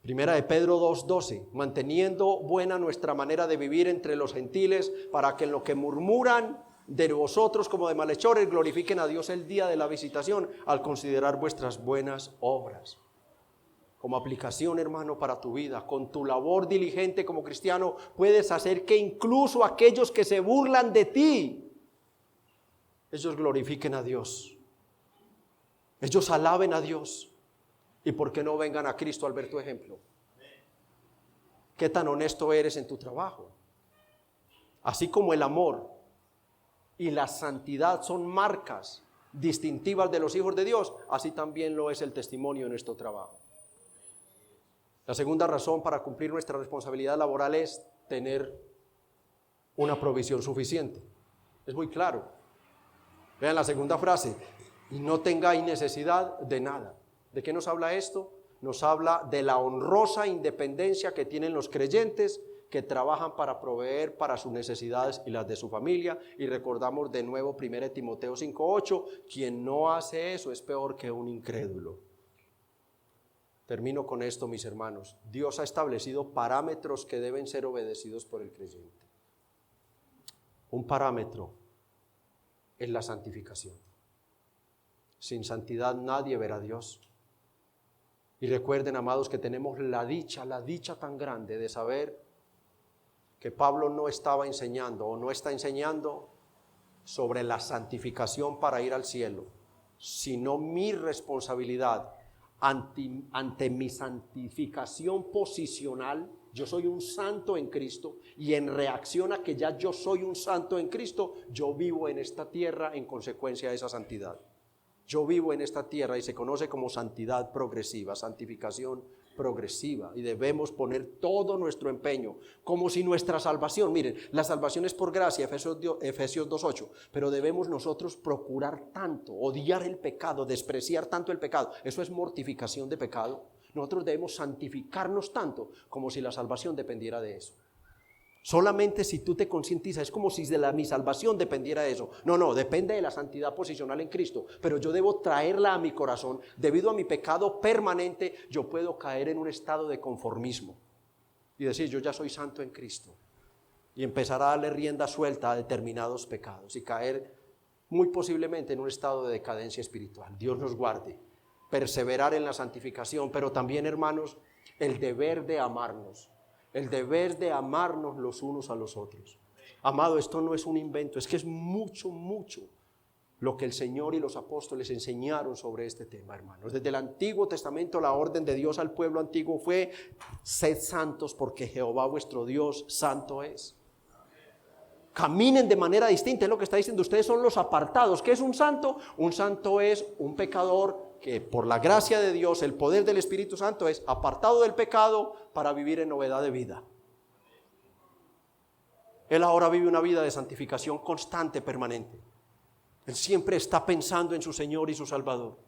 Primera de Pedro 2:12, manteniendo buena nuestra manera de vivir entre los gentiles, para que en lo que murmuran de vosotros como de malhechores glorifiquen a Dios el día de la visitación al considerar vuestras buenas obras. como aplicación, hermano, para tu vida, con tu labor diligente como cristiano, puedes hacer que incluso aquellos que se burlan de ti, ellos glorifiquen a Dios, ellos alaben a Dios. ¿Y por qué no vengan a Cristo al ver tu ejemplo? ¿Qué tan honesto eres en tu trabajo? Así como el amor y la santidad son marcas distintivas de los hijos de Dios, así también lo es el testimonio en nuestro trabajo. La segunda razón para cumplir nuestra responsabilidad laboral es tener una provisión suficiente. Es muy claro. Vean la segunda frase: y no tengáis necesidad de nada. ¿De qué nos habla esto? Nos habla de la honrosa independencia que tienen los creyentes que trabajan para proveer para sus necesidades y las de su familia. Y recordamos de nuevo 1 Timoteo 5:8, quien no hace eso es peor que un incrédulo. Termino con esto, mis hermanos. Dios ha establecido parámetros que deben ser obedecidos por el creyente. Un parámetro es la santificación. Sin santidad nadie verá a Dios. Y recuerden, amados, que tenemos la dicha tan grande de saber que Pablo no estaba enseñando o no está enseñando sobre la santificación para ir al cielo, sino mi responsabilidad ante mi santificación posicional. Yo soy un santo en Cristo, y en reacción a que ya yo soy un santo en Cristo, yo vivo en esta tierra en consecuencia de esa santidad. Yo vivo en esta tierra y se conoce como santidad progresiva, santificación progresiva, y debemos poner todo nuestro empeño, como si nuestra salvación, miren, la salvación es por gracia, Efesios 2:8, pero debemos nosotros procurar tanto, odiar el pecado, despreciar tanto el pecado. Eso es mortificación de pecado. Nosotros debemos santificarnos tanto como si la salvación dependiera de eso. Solamente si tú te concientizas, es como si mi salvación dependiera de eso. No, depende de la santidad posicional en Cristo, pero yo debo traerla a mi corazón. Debido a mi pecado permanente, yo puedo caer en un estado de conformismo y decir, yo ya soy santo en Cristo, y empezar a darle rienda suelta a determinados pecados y caer muy posiblemente en un estado de decadencia espiritual. Dios nos guarde. Perseverar en la santificación, pero también, hermanos, el deber de amarnos. El deber de amarnos los unos a los otros. Amado, esto no es un invento, es que es mucho lo que el Señor y los apóstoles enseñaron sobre este tema, hermanos. Desde el Antiguo Testamento, la orden de Dios al pueblo antiguo fue: sed santos porque Jehová vuestro Dios santo es. Caminen de manera distinta, es lo que está diciendo. Ustedes son los apartados. ¿Qué es un santo? Un santo es un pecador que por la gracia de Dios, el poder del Espíritu Santo, es apartado del pecado para vivir en novedad de vida. Él ahora vive una vida de santificación constante, permanente. Él siempre está pensando en su Señor y su Salvador.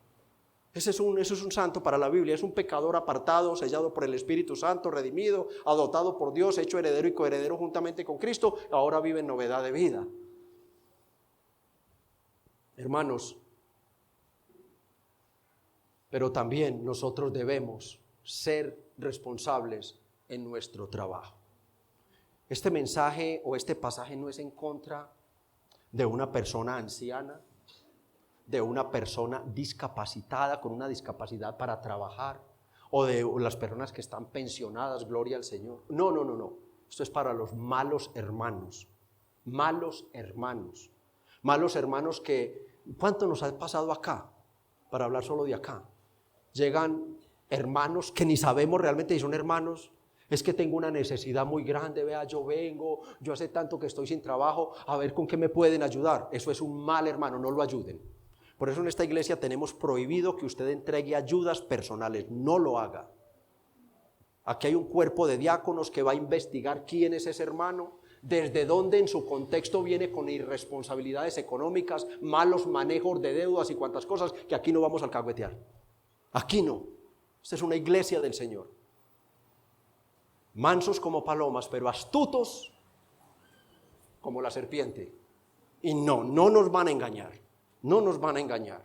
Ese es un santo para la Biblia. Es un pecador apartado, sellado por el Espíritu Santo, redimido, adoptado por Dios, hecho heredero y coheredero juntamente con Cristo. Ahora vive en novedad de vida. Hermanos, pero también nosotros debemos ser responsables en nuestro trabajo. Este mensaje o este pasaje no es en contra de una persona anciana, de una persona discapacitada con una discapacidad para trabajar, o de las personas que están pensionadas, gloria al Señor. No. Esto es para los malos hermanos. Malos hermanos que, ¿cuánto nos ha pasado acá? Para hablar solo de acá. Llegan hermanos que ni sabemos realmente si son hermanos. Es que tengo una necesidad muy grande, vea, yo hace tanto que estoy sin trabajo, a ver con qué me pueden ayudar. Eso es un mal hermano, no lo ayuden. Por eso en esta iglesia tenemos prohibido que usted entregue ayudas personales, no lo haga. Aquí hay un cuerpo de diáconos que va a investigar quién es ese hermano, desde dónde en su contexto viene con irresponsabilidades económicas, malos manejos de deudas y cuantas cosas, que aquí no vamos a alcahuetear. Aquí no. Esta es una iglesia del Señor. Mansos como palomas, pero astutos como la serpiente. Y no nos van a engañar. No nos van a engañar.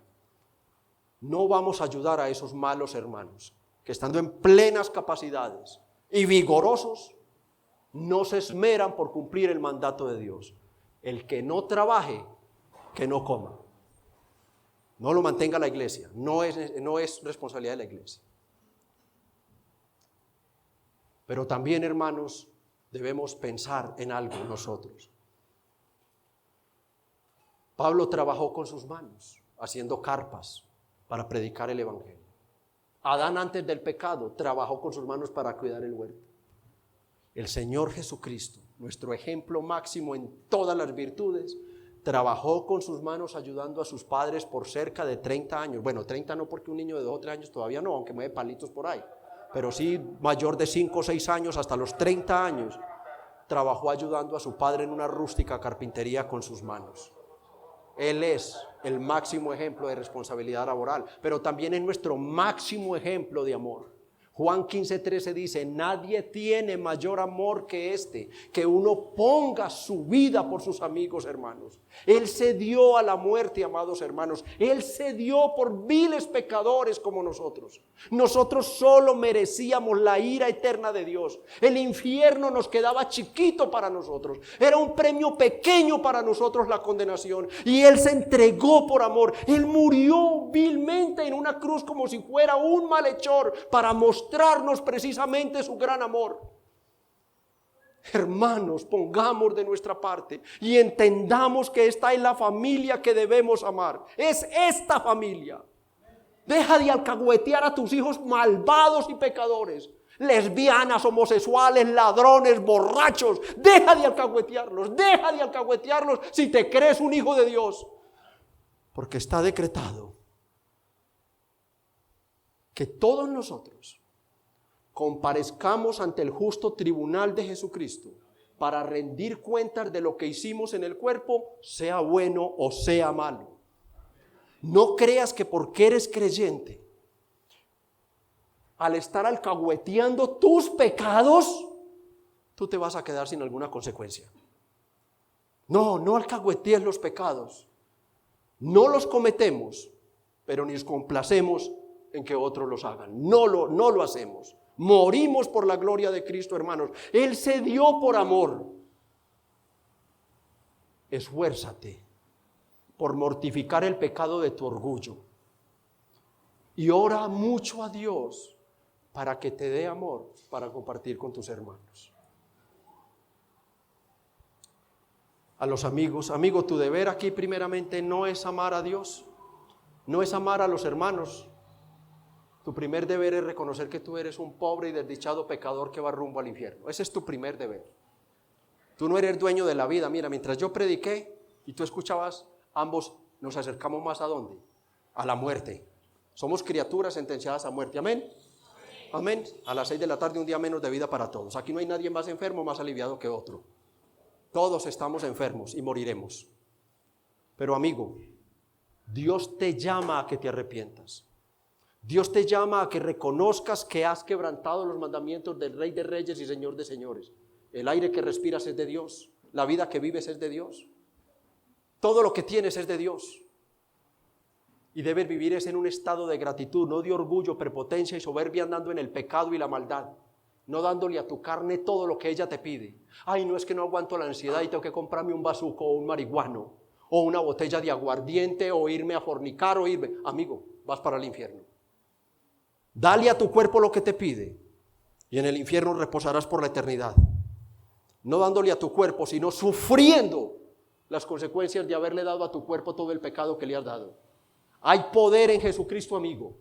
No vamos a ayudar a esos malos hermanos que, estando en plenas capacidades y vigorosos, no se esmeran por cumplir el mandato de Dios. El que no trabaje, que no coma. No lo mantenga la iglesia, no es responsabilidad de la iglesia. Pero también, hermanos, debemos pensar en algo nosotros. Pablo trabajó con sus manos, haciendo carpas para predicar el evangelio. Adán, antes del pecado, trabajó con sus manos para cuidar el huerto. El Señor Jesucristo, nuestro ejemplo máximo en todas las virtudes, trabajó con sus manos ayudando a sus padres por cerca de 30 años. Bueno, 30 no, porque un niño de 2 o 3 años todavía no, aunque mueve palitos por ahí. Pero sí mayor de 5 o 6 años, hasta los 30 años, trabajó ayudando a su padre en una rústica carpintería con sus manos. Él es el máximo ejemplo de responsabilidad laboral, pero también es nuestro máximo ejemplo de amor. Juan 15:13 dice: nadie tiene mayor amor que este, que uno ponga su vida por sus amigos, hermanos. Él se dio a la muerte, amados hermanos. Él se dio por viles pecadores como nosotros. Nosotros solo merecíamos la ira eterna de Dios. El infierno nos quedaba chiquito para nosotros. Era un premio pequeño para nosotros la condenación. Y Él se entregó por amor. Él murió vilmente en una cruz como si fuera un malhechor para mostrarnos precisamente su gran amor. Hermanos, pongamos de nuestra parte y entendamos que esta es la familia que debemos amar. Es esta familia. Deja de alcahuetear a tus hijos malvados y pecadores, lesbianas, homosexuales, ladrones, borrachos. Deja de alcahuetearlos si te crees un hijo de Dios. Porque está decretado que todos nosotros comparezcamos ante el justo tribunal de Jesucristo para rendir cuentas de lo que hicimos en el cuerpo, sea bueno o sea malo. No creas que porque eres creyente, al estar alcahueteando tus pecados, tú te vas a quedar sin alguna consecuencia. No alcahuetees los pecados. No los cometemos, pero ni nos complacemos en que otros los hagan. No lo hacemos. Morimos por la gloria de Cristo, hermanos. Él se dio por amor. Esfuérzate por mortificar el pecado de tu orgullo. Y ora mucho a Dios para que te dé amor para compartir con tus hermanos. A los amigos, amigo, tu deber aquí primeramente no es amar a Dios, no es amar a los hermanos. Tu primer deber es reconocer que tú eres un pobre y desdichado pecador que va rumbo al infierno. Ese es tu primer deber. Tú no eres dueño de la vida. Mira, mientras yo prediqué y tú escuchabas, ambos nos acercamos más ¿a dónde? A la muerte. Somos criaturas sentenciadas a muerte. ¿Amén? Amén. A las 6 de la tarde, un día menos de vida para todos. Aquí no hay nadie más enfermo, más aliviado que otro. Todos estamos enfermos y moriremos. Pero amigo, Dios te llama a que te arrepientas. Dios te llama a que reconozcas que has quebrantado los mandamientos del Rey de Reyes y Señor de Señores. El aire que respiras es de Dios. La vida que vives es de Dios. Todo lo que tienes es de Dios. Y debes vivir es en un estado de gratitud, no de orgullo, prepotencia y soberbia, andando en el pecado y la maldad. No dándole a tu carne todo lo que ella te pide. Ay, no, es que no aguanto la ansiedad y tengo que comprarme un bazuco o un marihuano, o una botella de aguardiente, o irme a fornicar, o irme. Amigo, vas para el infierno. Dale a tu cuerpo lo que te pide y en el infierno reposarás por la eternidad. No dándole a tu cuerpo, sino sufriendo las consecuencias de haberle dado a tu cuerpo todo el pecado que le has dado. Hay poder en Jesucristo, amigo.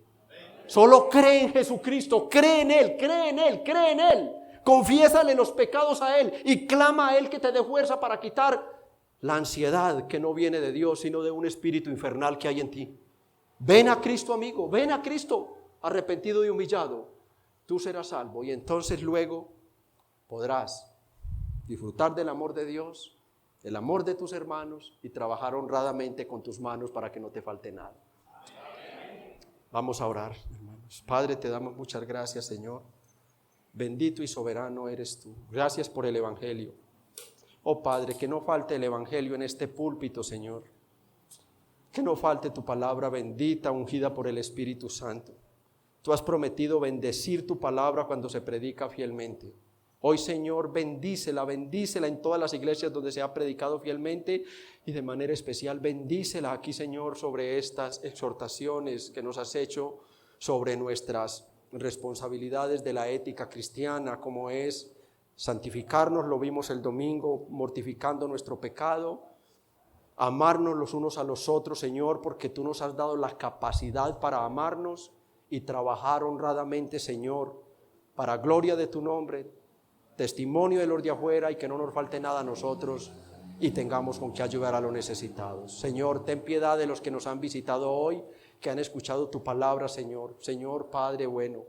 Solo cree en Jesucristo, cree en Él. Confiésale los pecados a Él y clama a Él que te dé fuerza para quitar la ansiedad que no viene de Dios, sino de un espíritu infernal que hay en ti. Ven a Cristo, amigo, ven a Cristo. Arrepentido y humillado, tú serás salvo y entonces luego podrás disfrutar del amor de Dios, del amor de tus hermanos y trabajar honradamente con tus manos para que no te falte nada. Vamos a orar, hermanos. Padre, te damos muchas gracias, Señor. Bendito y soberano eres tú. Gracias por el Evangelio. Oh Padre, que no falte el Evangelio en este púlpito, Señor. Que no falte tu palabra bendita, ungida por el Espíritu Santo. Tú has prometido bendecir tu palabra cuando se predica fielmente. Hoy, Señor, bendícela en todas las iglesias donde se ha predicado fielmente y de manera especial bendícela aquí, Señor, sobre estas exhortaciones que nos has hecho sobre nuestras responsabilidades de la ética cristiana, como es santificarnos, lo vimos el domingo, mortificando nuestro pecado, amarnos los unos a los otros, Señor, porque tú nos has dado la capacidad para amarnos y trabajar honradamente, Señor, para gloria de tu nombre, testimonio de los de afuera, y que no nos falte nada a nosotros y tengamos con qué ayudar a los necesitados. Señor, ten piedad de los que nos han visitado hoy, que han escuchado tu palabra, Señor. Señor, Padre bueno,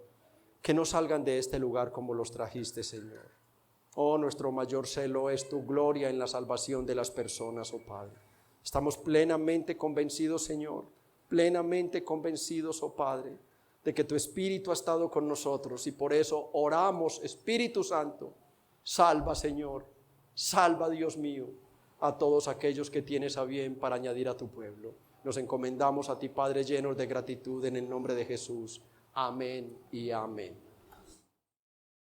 que no salgan de este lugar como los trajiste, Señor. Oh, nuestro mayor celo es tu gloria en la salvación de las personas, oh Padre. Estamos plenamente convencidos, Señor, plenamente convencidos, oh Padre, de que tu Espíritu ha estado con nosotros, y por eso oramos: Espíritu Santo, salva, Señor, salva, Dios mío, a todos aquellos que tienes a bien para añadir a tu pueblo. Nos encomendamos a ti, Padre, llenos de gratitud, en el nombre de Jesús. Amén y amén.